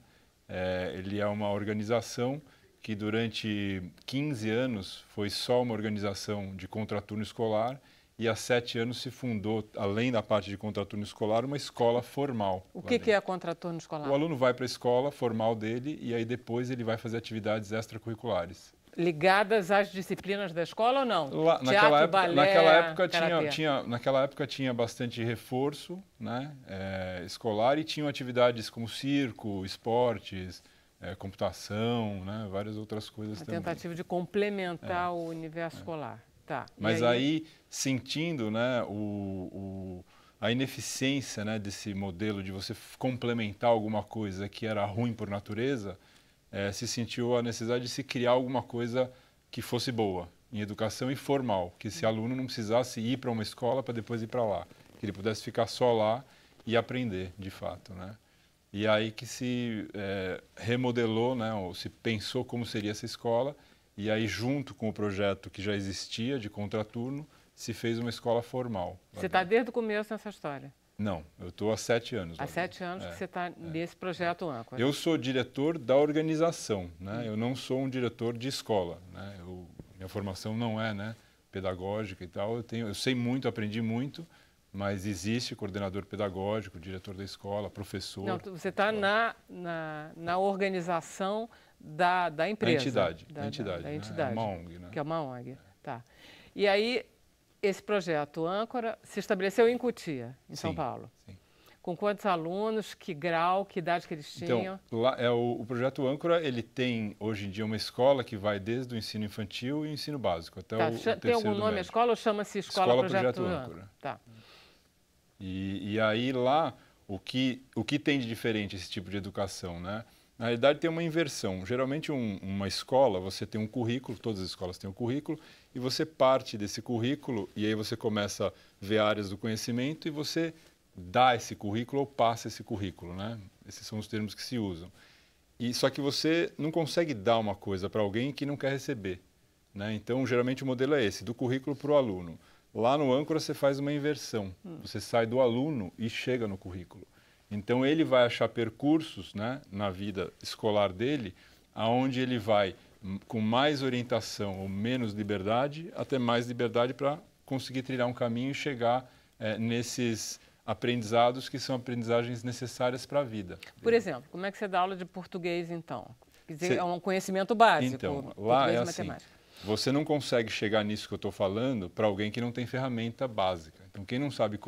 Ele é uma organização que durante 15 anos foi só uma organização de contraturno escolar e há 7 anos se fundou, além da parte de contraturno escolar, uma escola formal. O que é contraturno escolar? O aluno vai para a escola formal dele e aí depois ele vai fazer atividades extracurriculares. Ligadas às disciplinas da escola ou não? Naquela Teatro, época tinha bastante reforço, né, escolar e tinham atividades como circo, esportes, computação, né, várias outras coisas também. Uma tentativa de complementar o universo escolar. Tá. Mas aí, sentindo, né, a ineficiência, né, desse modelo de você complementar alguma coisa que era ruim por natureza, se sentiu a necessidade de se criar alguma coisa que fosse boa, em educação e formal, que esse aluno não precisasse ir para uma escola para depois ir para lá, que ele pudesse ficar só lá e aprender, de fato, né? E aí que se remodelou, né, ou se pensou como seria essa escola, e aí junto com o projeto que já existia de contraturno, se fez uma escola formal. Você está desde o começo nessa história? Não, eu estou há 7 anos. Há 7 anos que você está nesse projeto Âncora. Eu sou diretor da organização, né? Eu não sou um diretor de escola, né? Minha formação não é, né, pedagógica e tal. Eu sei muito, aprendi muito, mas existe coordenador pedagógico, diretor da escola, professor. Não, você está na organização da empresa. Da entidade, da né? entidade. É uma ONG, né? Que é uma ONG, tá. E aí, esse projeto Âncora se estabeleceu em Cotia, em São Paulo. Sim. Com quantos alunos, que grau, que idade que eles tinham? Então, lá o projeto Âncora, ele tem hoje em dia uma escola que vai desde o ensino infantil e o ensino básico até o terceiro tem algum do nome a médio. escola ou chama-se Escola Projeto Âncora? Tá. E aí lá, o que tem de diferente esse tipo de educação, né? Na realidade tem uma inversão. Geralmente uma escola, você tem um currículo, todas as escolas têm um currículo, e você parte desse currículo e aí você começa a ver áreas do conhecimento e você dá esse currículo ou passa esse currículo, né? Esses são os termos que se usam. Só que você não consegue dar uma coisa para alguém que não quer receber, né? Então, geralmente o modelo é esse, do currículo para o aluno. Lá no Âncora você faz uma inversão. Você sai do aluno e chega no currículo. Então, ele vai achar percursos, né, na vida escolar dele, aonde ele vai com mais orientação ou menos liberdade, até mais liberdade para conseguir trilhar um caminho e chegar nesses aprendizados que são aprendizagens necessárias para a vida. Por exemplo, como é que você dá aula de português, então? Quer dizer, é um conhecimento básico. Então, lá é assim, você não consegue chegar nisso que eu estou falando para alguém que não tem ferramenta básica. Então, quem não sabe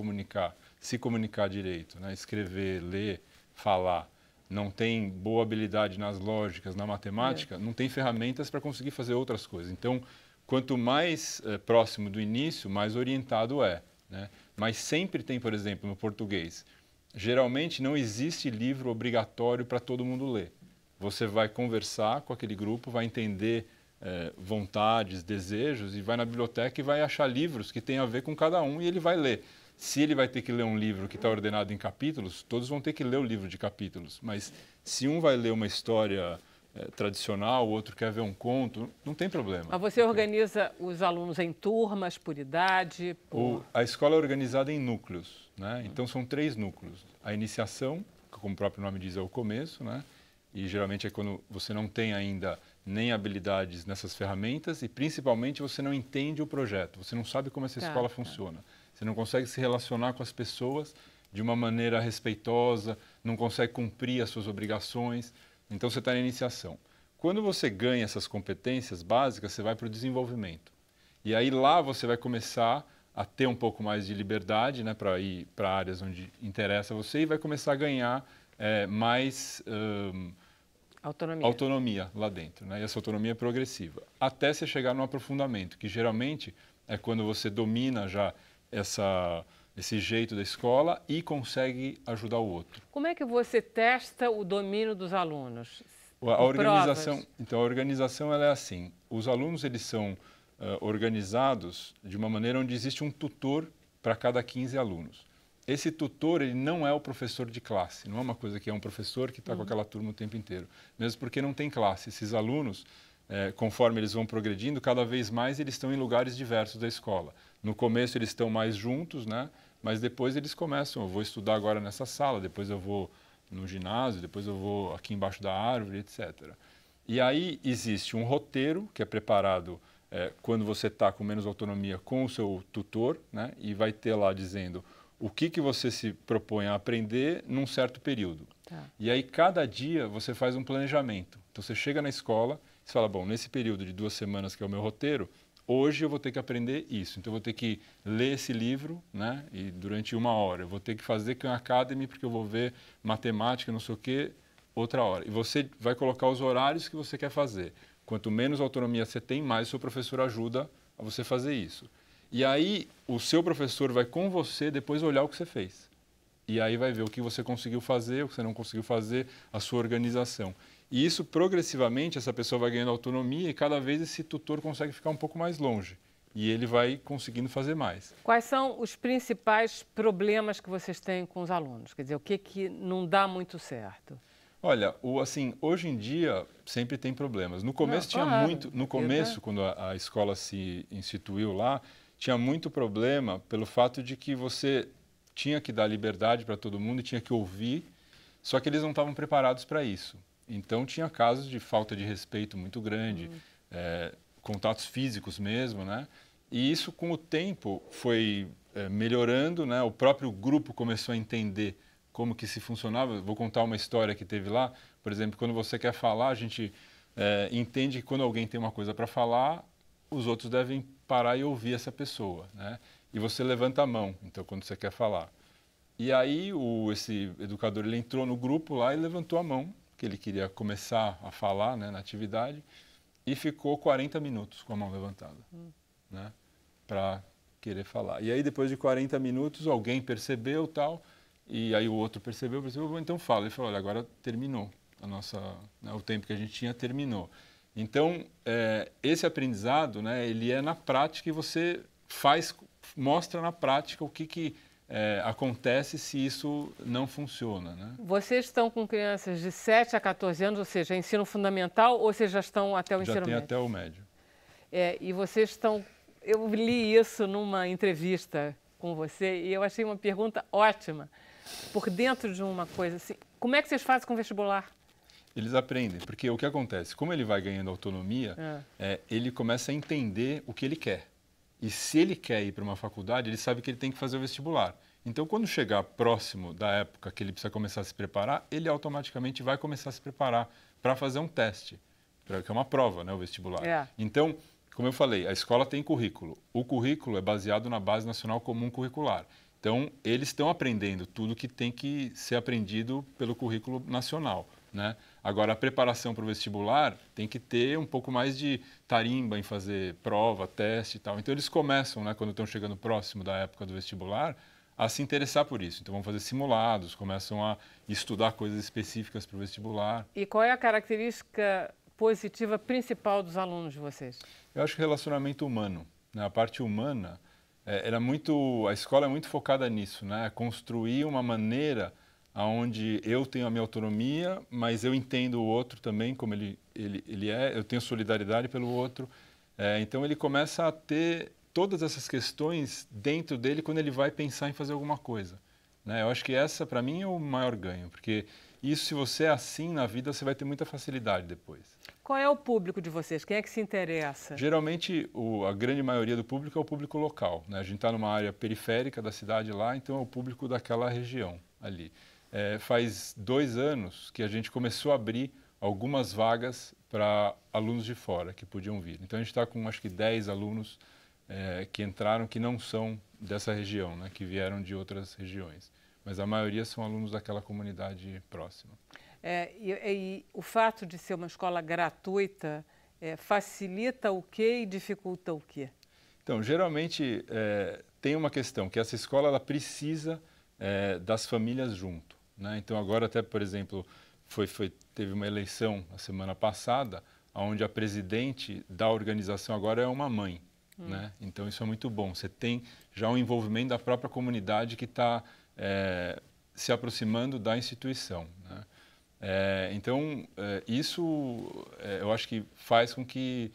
se comunicar direito, né? Escrever, ler, falar, não tem boa habilidade nas lógicas, na matemática, não tem ferramentas para conseguir fazer outras coisas. Então, quanto mais próximo do início, mais orientado é, né? Mas sempre tem, por exemplo, no português, geralmente não existe livro obrigatório para todo mundo ler. Você vai conversar com aquele grupo, vai entender vontades, desejos, e vai na biblioteca e vai achar livros que têm a ver com cada um e ele vai ler. Se ele vai ter que ler um livro que está ordenado em capítulos, todos vão ter que ler o livro de capítulos. Mas se um vai ler uma história tradicional, o outro quer ver um conto, não tem problema. Mas você organiza os alunos em turmas, por idade? A escola é organizada em núcleos, né? Então são 3 núcleos. A iniciação, que como o próprio nome diz é o começo, né? E geralmente é quando você não tem ainda nem habilidades nessas ferramentas e principalmente você não entende o projeto, você não sabe como essa escola funciona. Você não consegue se relacionar com as pessoas de uma maneira respeitosa, não consegue cumprir as suas obrigações. Então, você está na iniciação. Quando você ganha essas competências básicas, você vai para o desenvolvimento. E aí lá você vai começar a ter um pouco mais de liberdade, né, para ir para áreas onde interessa você e vai começar a ganhar mais autonomia lá dentro, né? E essa autonomia é progressiva. Até você chegar no aprofundamento, que geralmente é quando você domina já esse jeito da escola e consegue ajudar o outro. Como é que você testa o domínio dos alunos? A organização ela é assim. Os alunos eles são organizados de uma maneira onde existe um tutor para cada 15 alunos. esse tutor, ele não é o professor de classe, não é uma coisa que é um professor que está com aquela turma o tempo inteiro, mesmo porque não tem classe. Esses alunos, conforme eles vão progredindo, cada vez mais eles estão em lugares diversos da escola. No começo eles estão mais juntos, né? Mas depois eles começam, eu vou estudar agora nessa sala, depois eu vou no ginásio, depois eu vou aqui embaixo da árvore, etc. E aí existe um roteiro que é preparado quando você está com menos autonomia com o seu tutor, né? E vai ter lá dizendo o que você se propõe a aprender num certo período. Tá. E aí cada dia você faz um planejamento. Então você chega na escola e fala, bom, nesse período de 2 semanas que é o meu roteiro, hoje eu vou ter que aprender isso. Então eu vou ter que ler esse livro, né? E durante 1 hora. Eu vou ter que fazer Khan Academy porque eu vou ver matemática, não sei o quê, outra hora. E você vai colocar os horários que você quer fazer. Quanto menos autonomia você tem, mais o seu professor ajuda a você fazer isso. E aí o seu professor vai com você depois olhar o que você fez. E aí vai ver o que você conseguiu fazer, o que você não conseguiu fazer, a sua organização. E isso, progressivamente, essa pessoa vai ganhando autonomia e cada vez esse tutor consegue ficar um pouco mais longe. E ele vai conseguindo fazer mais. Quais são os principais problemas que vocês têm com os alunos? Quer dizer, o que não dá muito certo? Olha, hoje em dia sempre tem problemas. No começo tinha muito, no começo, quando a escola se instituiu lá, tinha muito problema pelo fato de que você tinha que dar liberdade para todo mundo e tinha que ouvir, só que eles não estavam preparados para isso. Então tinha casos de falta de respeito muito grande, contatos físicos mesmo, né? E isso com o tempo foi melhorando, né? O próprio grupo começou a entender como que se funcionava. Vou contar uma história que teve lá. Por exemplo, quando você quer falar, a gente entende que quando alguém tem uma coisa para falar, os outros devem parar e ouvir essa pessoa, né? E você levanta a mão, então, quando você quer falar. E aí esse educador, ele entrou no grupo lá e levantou a mão, que ele queria começar a falar, né, na atividade, e ficou 40 minutos com a mão levantada, né, para querer falar. E aí, depois de 40 minutos, alguém percebeu tal, e aí o outro percebeu, então fala. Ele falou, olha, agora terminou, o tempo que a gente tinha terminou. Então, esse aprendizado, né, ele é na prática e você mostra na prática o que acontece se isso não funciona, né? Vocês estão com crianças de 7 a 14 anos, ou seja, ensino fundamental, ou vocês já estão até o ensino médio? Já tem até o médio. E vocês estão... Eu li isso numa entrevista com você e eu achei uma pergunta ótima. Por dentro de uma coisa assim, como é que vocês fazem com o vestibular? Eles aprendem, porque o que acontece? Como ele vai ganhando autonomia, ele começa a entender o que ele quer. E se ele quer ir para uma faculdade, ele sabe que ele tem que fazer o vestibular. Então, quando chegar próximo da época que ele precisa começar a se preparar, ele automaticamente vai começar a se preparar para fazer um teste, que é uma prova, né, o vestibular. Então, como eu falei, a escola tem currículo. O currículo é baseado na Base Nacional Comum Curricular. Então, eles estão aprendendo tudo que tem que ser aprendido pelo currículo nacional, né? Agora, a preparação para o vestibular tem que ter um pouco mais de tarimba em fazer prova, teste e tal. Então, eles começam, né, quando estão chegando próximo da época do vestibular, a se interessar por isso. Então, vão fazer simulados, começam a estudar coisas específicas para o vestibular. E qual é a característica positiva principal dos alunos de vocês? Eu acho que o relacionamento humano, né? A parte humana, a escola é muito focada nisso, né? Construir uma maneira onde eu tenho a minha autonomia, mas eu entendo o outro também como ele é, eu tenho solidariedade pelo outro. Então ele começa a ter todas essas questões dentro dele quando ele vai pensar em fazer alguma coisa, né? Eu acho que essa, para mim, é o maior ganho, porque isso, se você é assim na vida, você vai ter muita facilidade depois. Qual é o público de vocês? Quem é que se interessa? Geralmente, a grande maioria do público é o público local, né? A gente está numa área periférica da cidade lá, então é o público daquela região ali. Faz 2 anos que a gente começou a abrir algumas vagas para alunos de fora que podiam vir. Então, a gente está com, acho que, 10 alunos que entraram que não são dessa região, né? Que vieram de outras regiões. Mas a maioria são alunos daquela comunidade próxima. E o fato de ser uma escola gratuita facilita o quê e dificulta o quê? Então, geralmente, tem uma questão, que essa escola ela precisa das famílias junto, né? Então, agora até, por exemplo, teve uma eleição a semana passada, onde a presidente da organização agora é uma mãe, né? Então, isso é muito bom. Você tem já um envolvimento da própria comunidade que está se aproximando da instituição, né? Então, isso eu acho que faz com que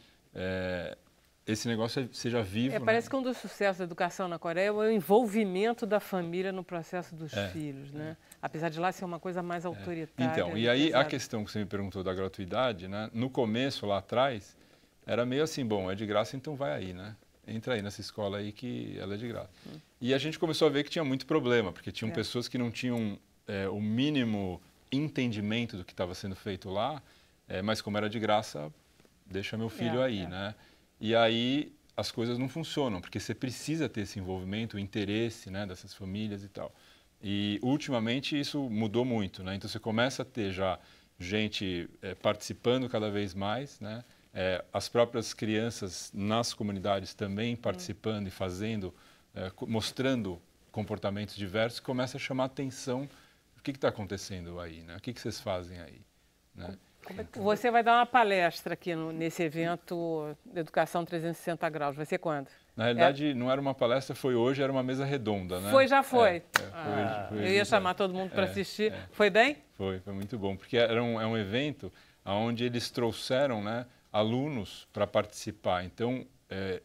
esse negócio seja vivo. Parece que um dos sucessos da educação na Coreia é o envolvimento da família no processo dos filhos, né? Apesar de lá ser uma coisa mais autoritária. Então, e aí a questão que você me perguntou da gratuidade, né? No começo, lá atrás, era meio assim, bom, é de graça, então vai aí, né? Entra aí nessa escola aí que ela é de graça. E a gente começou a ver que tinha muito problema, porque tinham pessoas que não tinham o mínimo entendimento do que estava sendo feito lá, mas como era de graça, deixa meu filho aí, né? E aí as coisas não funcionam, porque você precisa ter esse envolvimento, o interesse, né, dessas famílias e tal. E ultimamente isso mudou muito, né? Então você começa a ter já gente participando cada vez mais, né? As próprias crianças nas comunidades também participando e fazendo, mostrando comportamentos diversos, começa a chamar atenção. O que está acontecendo aí, né? O que vocês fazem aí, né? Você vai dar uma palestra aqui nesse evento de Educação 360 Graus. Vai ser quando? Na realidade, não era uma palestra, foi hoje, era uma mesa redonda, né? Já foi. Foi eu ia chamar todo mundo para assistir. Foi bem? Foi muito bom, porque é um evento onde eles trouxeram, né, alunos para participar. Então,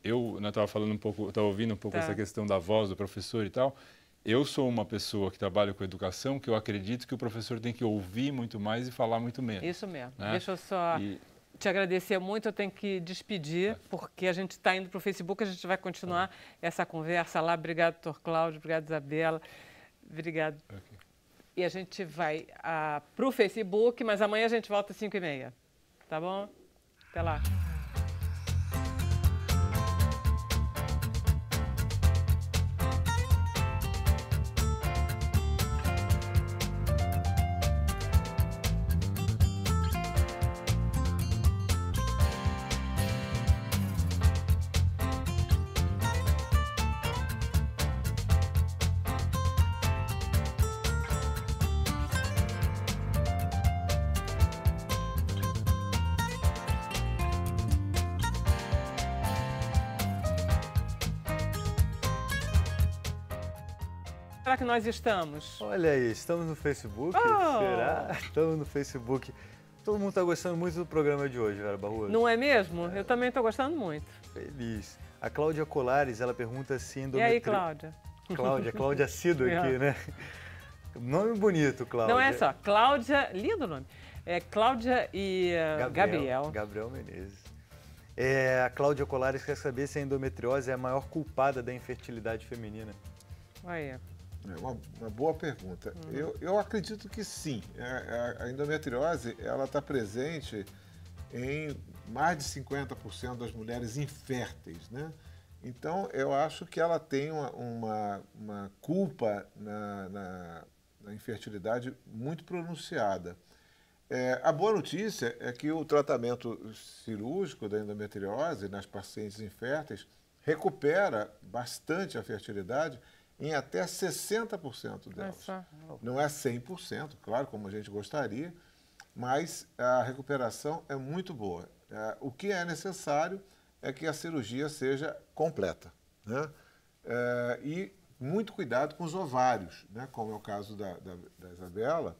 eu estava falando um pouco, estava ouvindo um pouco essa questão da voz do professor e tal. Eu sou uma pessoa que trabalha com educação, que eu acredito que o professor tem que ouvir muito mais e falar muito menos. Isso mesmo. Né? Deixa eu só te agradecer muito, eu tenho que despedir, porque a gente está indo para o Facebook, a gente vai continuar essa conversa lá. Obrigado, doutor Cláudio, obrigado, Isabela. Obrigado. Okay. E a gente vai para o Facebook, mas amanhã a gente volta às 5h30. Tá bom? Até lá. Será que nós estamos? Olha aí, estamos no Facebook? Será? Estamos no Facebook. Todo mundo está gostando muito do programa de hoje, Vera Barroso. Não é mesmo? Eu também estou gostando muito. Feliz. A Cláudia Colares, ela pergunta se endometriose... E aí, Cláudia? Cláudia Cido aqui, né? Nome bonito, Cláudia. Não é só, Cláudia, lindo nome. É Cláudia e Gabriel. Gabriel Menezes. A Cláudia Colares quer saber se a endometriose é a maior culpada da infertilidade feminina. Aí. É uma boa pergunta. Eu acredito que sim. A endometriose ela está presente em mais de 50% das mulheres inférteis, né? Então, eu acho que ela tem uma culpa na infertilidade muito pronunciada. A boa notícia é que o tratamento cirúrgico da endometriose nas pacientes inférteis recupera bastante a fertilidade em até 60% delas. Não é 100%, claro, como a gente gostaria, mas a recuperação é muito boa. O que é necessário é que a cirurgia seja completa, né? E muito cuidado com os ovários, né? Como é o caso da Isabela,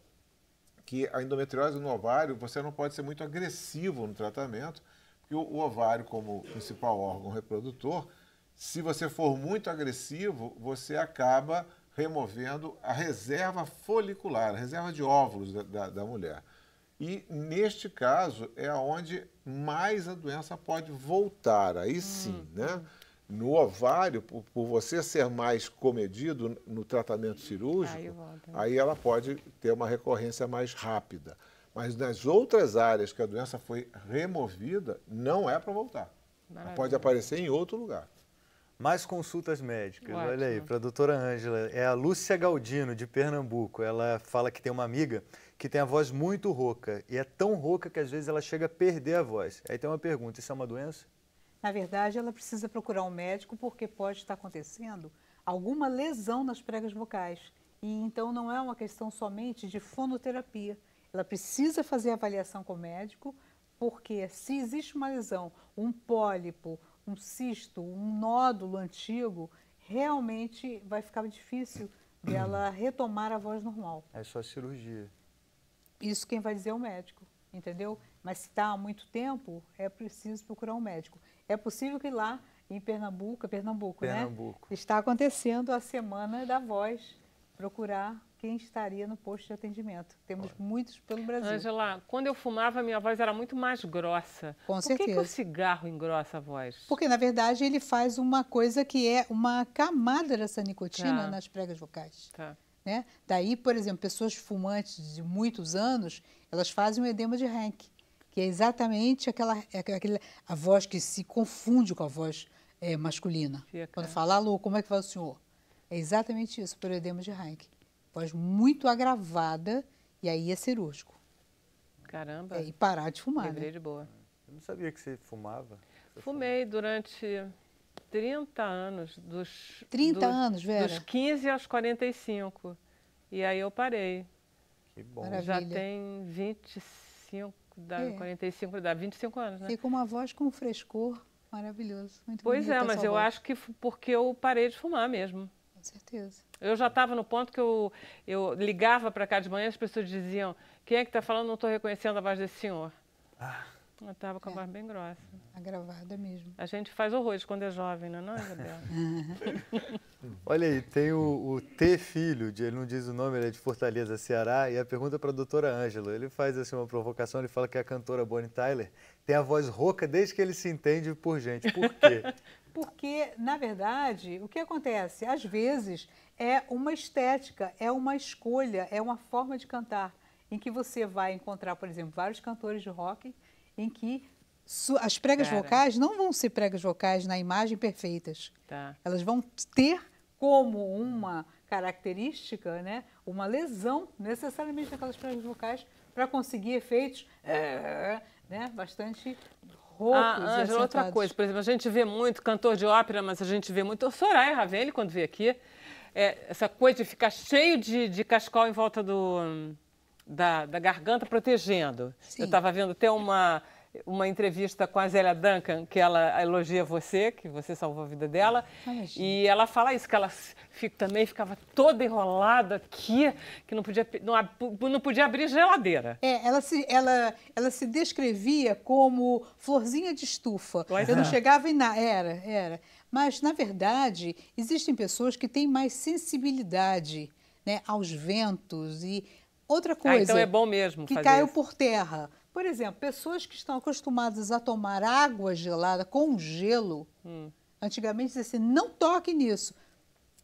que a endometriose no ovário, você não pode ser muito agressivo no tratamento, porque o ovário, como principal órgão reprodutor, se você for muito agressivo, você acaba removendo a reserva folicular, a reserva de óvulos da mulher. E, neste caso, é onde mais a doença pode voltar, aí sim, né? No ovário, por você ser mais comedido no tratamento cirúrgico, aí ela pode ter uma recorrência mais rápida. Mas nas outras áreas que a doença foi removida, não é para voltar. Ela pode aparecer em outro lugar. Mais consultas médicas, olha aí, para a doutora Ângela. É a Lúcia Galdino, de Pernambuco. Ela fala que tem uma amiga que tem a voz muito rouca. E é tão rouca que às vezes ela chega a perder a voz. Aí tem uma pergunta, isso é uma doença? Na verdade, ela precisa procurar um médico porque pode estar acontecendo alguma lesão nas pregas vocais. E então não é uma questão somente de fonoterapia. Ela precisa fazer avaliação com o médico, porque se existe uma lesão, um pólipo, um cisto, um nódulo antigo, realmente vai ficar difícil dela retomar a voz normal. É só cirurgia. Isso quem vai dizer é o médico, entendeu? Mas se está há muito tempo, é preciso procurar um médico. É possível que lá em Pernambuco, né? Está acontecendo a Semana da Voz, procurar quem estaria no posto de atendimento. Temos muitos pelo Brasil. Ângela, quando eu fumava, minha voz era muito mais grossa. Com certeza. Por que o cigarro engrossa a voz? Porque, na verdade, ele faz uma coisa que é uma camada dessa nicotina nas pregas vocais. Tá. Né? Daí, por exemplo, pessoas fumantes de muitos anos, elas fazem um edema de Henck, que é exatamente a voz que se confunde com a voz masculina. Quando fala, alô, como é que vai o senhor? É exatamente isso, pelo edema de Henck. Voz muito agravada, e aí é cirúrgico. Caramba. E parar de fumar. Lembrei, né? de boa. Eu não sabia que você fumava. Fumei durante 30 anos. 30 anos, Vera? Dos 15 aos 45. E aí eu parei. Que bom. Maravilha. Já tem 25, 45, dá 25 anos, né? Fica uma voz com um frescor maravilhoso. Muito Pois bonita mas essa eu voz. acho que porque eu parei de fumar mesmo. Com certeza. Eu já estava no ponto que eu ligava para cá de manhã, as pessoas diziam, quem é que está falando? Não estou reconhecendo a voz desse senhor. Eu estava com a voz bem grossa. Agravada mesmo. A gente faz horrores quando é jovem, não é, Isabela? Olha aí, tem o T Filho, ele não diz o nome, ele é de Fortaleza, Ceará, e a pergunta para a doutora Ângela. Ele faz assim uma provocação, ele fala que a cantora Bonnie Tyler tem a voz rouca desde que ele se entende por gente. Por quê? Porque, na verdade, o que acontece? Às vezes é uma estética, é uma escolha, é uma forma de cantar, em que você vai encontrar, por exemplo, vários cantores de rock, em que as pregas vocais não vão ser pregas vocais na imagem perfeitas. Tá. Elas vão ter como uma característica, né, uma lesão necessariamente naquelas pregas vocais para conseguir efeitos né, bastante roucos e Ângela, outra acentuados. coisa, por exemplo, a gente vê muito cantor de ópera, mas a gente vê muito o Soraya Ravelli quando veio aqui, essa coisa de ficar cheio de cascol em volta da garganta protegendo. Sim. Eu estava vendo até uma entrevista com a Zélia Duncan, que ela elogia você, que você salvou a vida dela. E ela fala isso, que ela também ficava toda enrolada aqui, que não podia abrir geladeira. Ela se descrevia como florzinha de estufa. Eu não chegava em nada. Era. Mas, na verdade, existem pessoas que têm mais sensibilidade, né, aos ventos e outra coisa. Então é bom mesmo que fazer caiu isso. por terra. Por exemplo, pessoas que estão acostumadas a tomar água gelada com gelo, antigamente dizia assim, não toque nisso.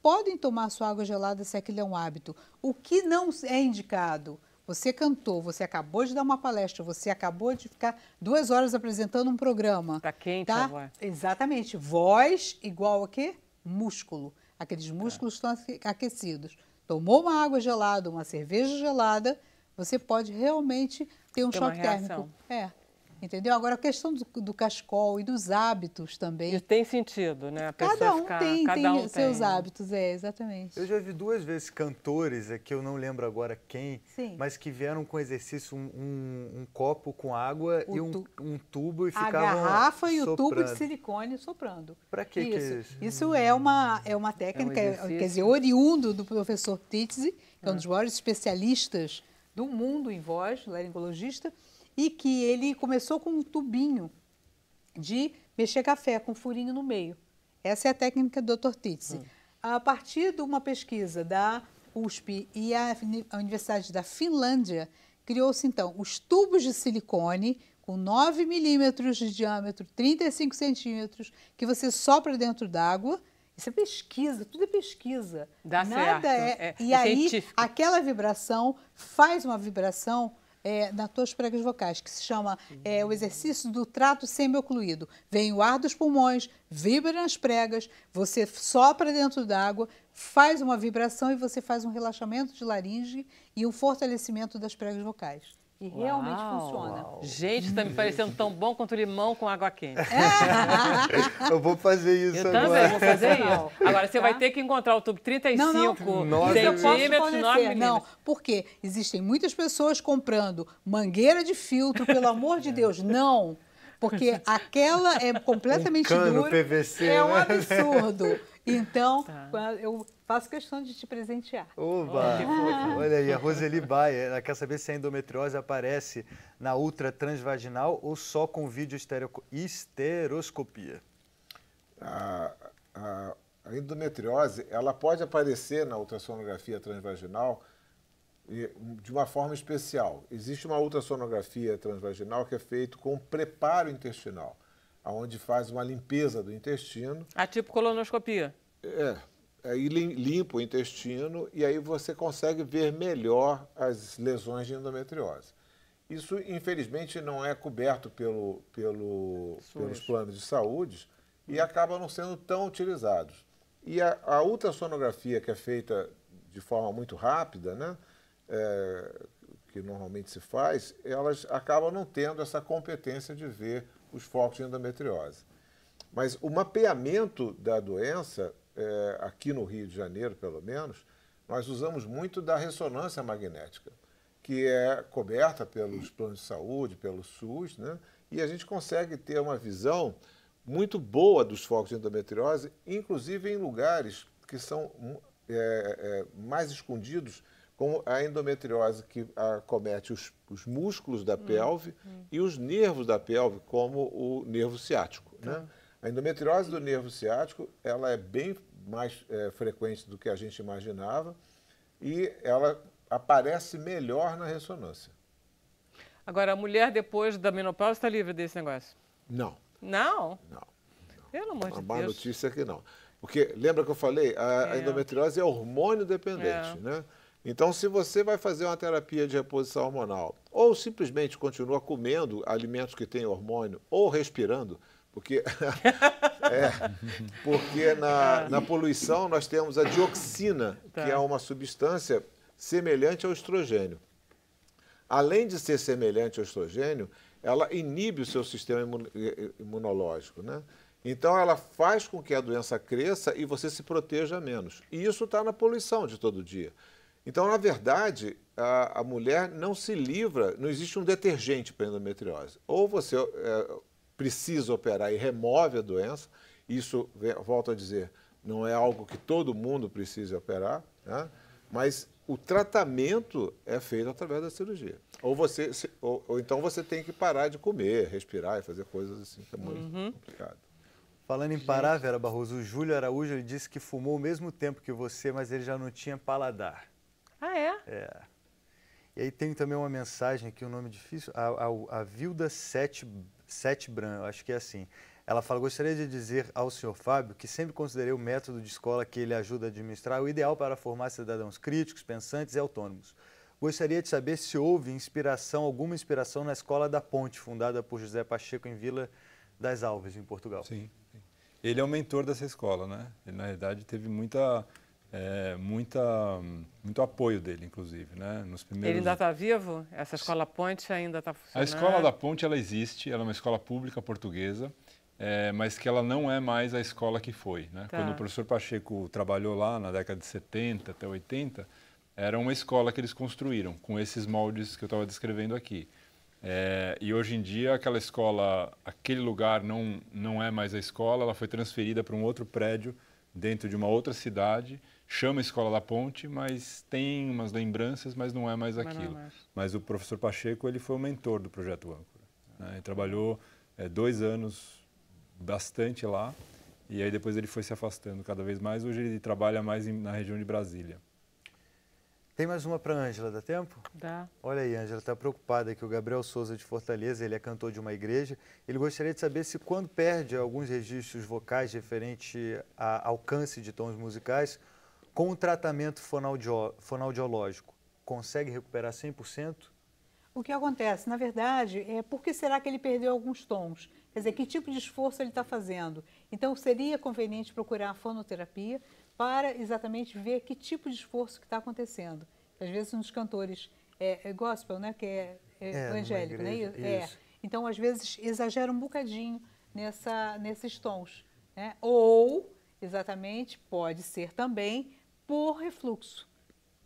Podem tomar sua água gelada se aquilo é um hábito. O que não é indicado? Você cantou, você acabou de dar uma palestra, você acabou de ficar 2 horas apresentando um programa. Está quente tá? a voz. Exatamente. Voz igual a quê? Músculo. Aqueles músculos estão aquecidos. Tomou uma água gelada, uma cerveja gelada, você pode realmente ter um choque térmico. Entendeu? Agora, a questão do cascol e dos hábitos também. E tem sentido, né? A Cada um pessoa tem seus hábitos, exatamente. Eu já vi 2 vezes cantores, que eu não lembro agora quem, mas que vieram com exercício um copo com água e um tubo e ficavam a garrafa e soprando. o tubo de silicone soprando. Para que isso? É isso? Isso é uma técnica, quer dizer, oriundo do professor Titze, que é um dos maiores especialistas do mundo em voz, laringologista, e que ele começou com um tubinho de mexer café, com um furinho no meio. Essa é a técnica do Dr. Titze. A partir de uma pesquisa da USP e a Universidade da Finlândia, criou-se, então, os tubos de silicone com 9 milímetros de diâmetro, 35 centímetros, que você sopra dentro d'água. Isso é pesquisa, tudo é pesquisa. Dá certo. E aí, científico. aquela vibração faz uma vibração nas tuas pregas vocais, que se chama o exercício do trato semiocluído. Vem o ar dos pulmões, vibra nas pregas, você sopra dentro d'água, faz uma vibração e você faz um relaxamento de laringe e um fortalecimento das pregas vocais. E realmente funciona. Gente, está me parecendo tão bom quanto limão com água quente. Eu vou fazer isso Eu agora. também vou fazer isso. Agora, você vai ter que encontrar o tubo 35 centímetros, 9 milímetros. Não, porque existem muitas pessoas comprando mangueira de filtro, pelo amor de Deus, não. Porque aquela é completamente cano dura. PVC, É um né? absurdo. Então, Tá. eu faço questão de te presentear. Oba! Olha aí, a Roseli Baia, ela quer saber se a endometriose aparece na ultra transvaginal ou só com videoesteroscopia. A endometriose, ela pode aparecer na ultrassonografia transvaginal de uma forma especial. Existe uma ultrassonografia transvaginal que é feita com preparo intestinal, onde faz uma limpeza do intestino. Tipo colonoscopia. Aí limpa o intestino e aí você consegue ver melhor as lesões de endometriose. Isso, infelizmente, não é coberto pelos planos de saúde e acaba não sendo tão utilizado. E a ultrassonografia, que é feita de forma muito rápida, né, que normalmente se faz, elas acabam não tendo essa competência de ver os focos de endometriose. Mas o mapeamento da doença, aqui no Rio de Janeiro, pelo menos, nós usamos muito da ressonância magnética, que é coberta pelos planos de saúde, pelo SUS, né? E a gente consegue ter uma visão muito boa dos focos de endometriose, inclusive em lugares que são mais escondidos, como a endometriose que acomete os músculos da pelve e os nervos da pelve, como o nervo ciático. Né? A endometriose do nervo ciático, ela é bem mais frequente do que a gente imaginava e ela aparece melhor na ressonância. Agora, a mulher depois da menopausa está livre desse negócio? Não. Não? Não. Pelo amor de Deus. A má notícia é que não. Porque, lembra que eu falei? A endometriose é hormônio dependente, né? Então, se você vai fazer uma terapia de reposição hormonal ou simplesmente continua comendo alimentos que têm hormônio ou respirando, porque, porque na poluição nós temos a dioxina, que é uma substância semelhante ao estrogênio. Além de ser semelhante ao estrogênio, ela inibe o seu sistema imunológico, né? Então, ela faz com que a doença cresça e você se proteja menos. E isso está na poluição de todo dia. Então, na verdade, a mulher não se livra, não existe um detergente para a endometriose. Ou você precisa operar e remove a doença, isso, volto a dizer, não é algo que todo mundo precise operar, né? Mas o tratamento é feito através da cirurgia. Ou então você tem que parar de comer, respirar e fazer coisas assim, que é muito complicado. Falando em parar, Vera Barroso, o Júlio Araújo ele disse que fumou o mesmo tempo que você, mas ele já não tinha paladar. Ah, é? É. E aí tem também uma mensagem aqui, um nome difícil, a Vilda Setbran, acho que é assim. Ela fala, gostaria de dizer ao senhor Fábio que sempre considerei o método de escola que ele ajuda a administrar o ideal para formar cidadãos críticos, pensantes e autônomos. Gostaria de saber se houve alguma inspiração na Escola da Ponte, fundada por José Pacheco em Vila das Alves, em Portugal. Sim. Ele é o mentor dessa escola, né? Ele, na verdade, teve muito apoio dele, inclusive, né? Nos primeiros... Ele ainda está vivo? Essa Escola Ponte ainda está funcionando? A Escola da Ponte, ela existe, ela é uma escola pública portuguesa, mas que ela não é mais a escola que foi, né? Quando o professor Pacheco trabalhou lá, na década de 70 até 80, era uma escola que eles construíram, com esses moldes que eu estava descrevendo aqui. E hoje em dia aquela escola, aquele lugar não é mais a escola, ela foi transferida para um outro prédio dentro de uma outra cidade, chama Escola da Ponte, mas tem umas lembranças, mas não é mais aquilo. Mas o professor Pacheco, ele foi o mentor do Projeto Âncora, né? Ele trabalhou 2 anos bastante lá e aí depois ele foi se afastando cada vez mais. Hoje ele trabalha mais na região de Brasília. Tem mais uma para a Ângela, dá tempo? Dá. Olha aí, Ângela está preocupada que o Gabriel Souza de Fortaleza, ele é cantor de uma igreja, ele gostaria de saber se quando perde alguns registros vocais referente a alcance de tons musicais, com o tratamento fonoaudiológico, consegue recuperar 100%? O que acontece, na verdade, por que será que ele perdeu alguns tons? Quer dizer, que tipo de esforço ele está fazendo? Então, seria conveniente procurar a fonoterapia para exatamente ver que tipo de esforço que está acontecendo. Às vezes, nos cantores gospel, né, que é evangélico, né? Então, às vezes, exagera um bocadinho nesses tons, né? Ou, exatamente, pode ser também por refluxo,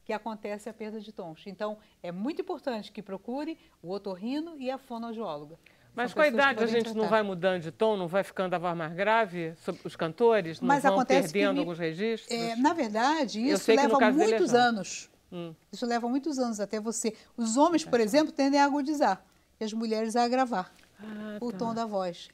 que acontece a perda de tons. Então, é muito importante que procure o otorrino e a fonoaudióloga. Mas com a idade a gente não vai mudando de tom, não vai ficando a voz mais grave? Os cantores não vão perdendo alguns registros? Na verdade, isso leva muitos anos. Isso leva muitos anos até você. Os homens, por exemplo, tendem a agudizar e as mulheres a agravar o tom da voz.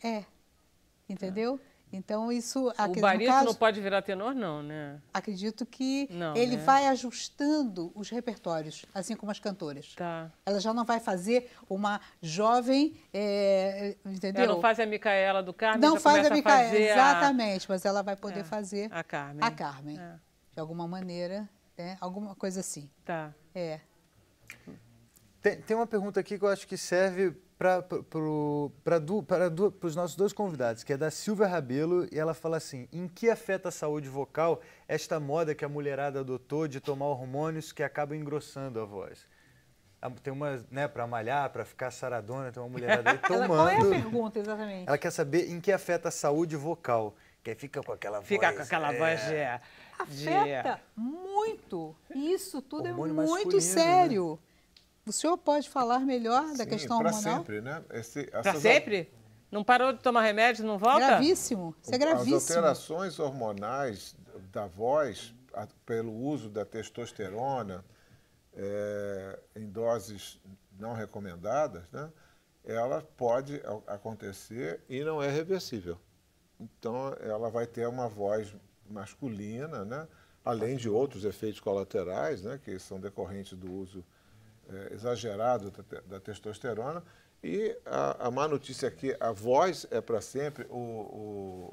Entendeu? Então, isso... O barítono não pode virar tenor, não, né? Acredito que ele vai ajustando os repertórios, assim como as cantoras. Tá. Ela já não vai fazer uma jovem, entendeu? Ela não faz a Micaela do Carmen, não já faz começa a Micaela, fazer exatamente, mas ela vai poder fazer a Carmen. A Carmen, de alguma maneira, alguma coisa assim. Tá. Tem uma pergunta aqui que eu acho que serve para os nossos dois convidados, que é da Silvia Rabelo, e ela fala assim: em que afeta a saúde vocal esta moda que a mulherada adotou de tomar hormônios que acabam engrossando a voz? Tem uma, né, para malhar, para ficar saradona, tem uma mulherada aí tomando. Qual é a pergunta, exatamente? Ela quer saber em que afeta a saúde vocal, que aí fica com aquela voz... Fica com aquela voz Afeta muito. Isso tudo é muito sério. Né? O senhor pode falar melhor da questão hormonal? Para sempre, né? Para sempre? Não parou de tomar remédio, não volta? Gravíssimo. Isso é gravíssimo. As alterações hormonais da voz, pelo uso da testosterona, em doses não recomendadas, né? Ela pode acontecer e não é reversível. Então, ela vai ter uma voz masculina, né? Além de outros efeitos colaterais, né? Que são decorrentes do uso exagerado da testosterona. E a má notícia é que a voz é para sempre. O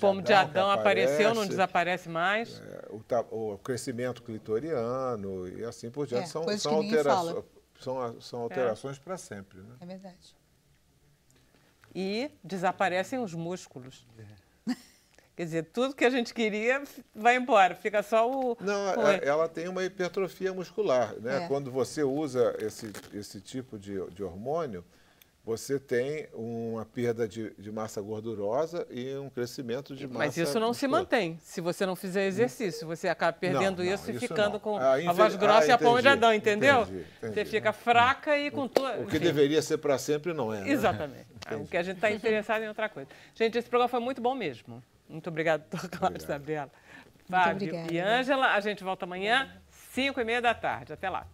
pomo de Adão apareceu, não desaparece mais. O crescimento clitoriano e assim por diante são alterações para sempre. Né? É verdade. E desaparecem os músculos. Quer dizer, tudo que a gente queria vai embora, fica só o... Não, ela tem uma hipertrofia muscular, né? Quando você usa esse tipo de hormônio, você tem uma perda de massa gordurosa e um crescimento de massa Mas isso não muscular. Se mantém. Se você não fizer exercício, você acaba perdendo isso e ficando com a voz grossa e a pomo de Adão, entendeu? Entendi. Você fica fraca e com tudo... O que deveria ser para sempre não é. Né? Exatamente. O que a gente está interessado em outra coisa. Gente, esse programa foi muito bom mesmo. Muito obrigada, doutora Cláudia Isabela. Fábio e Ângela, a gente volta amanhã, 5h30 da tarde. Até lá.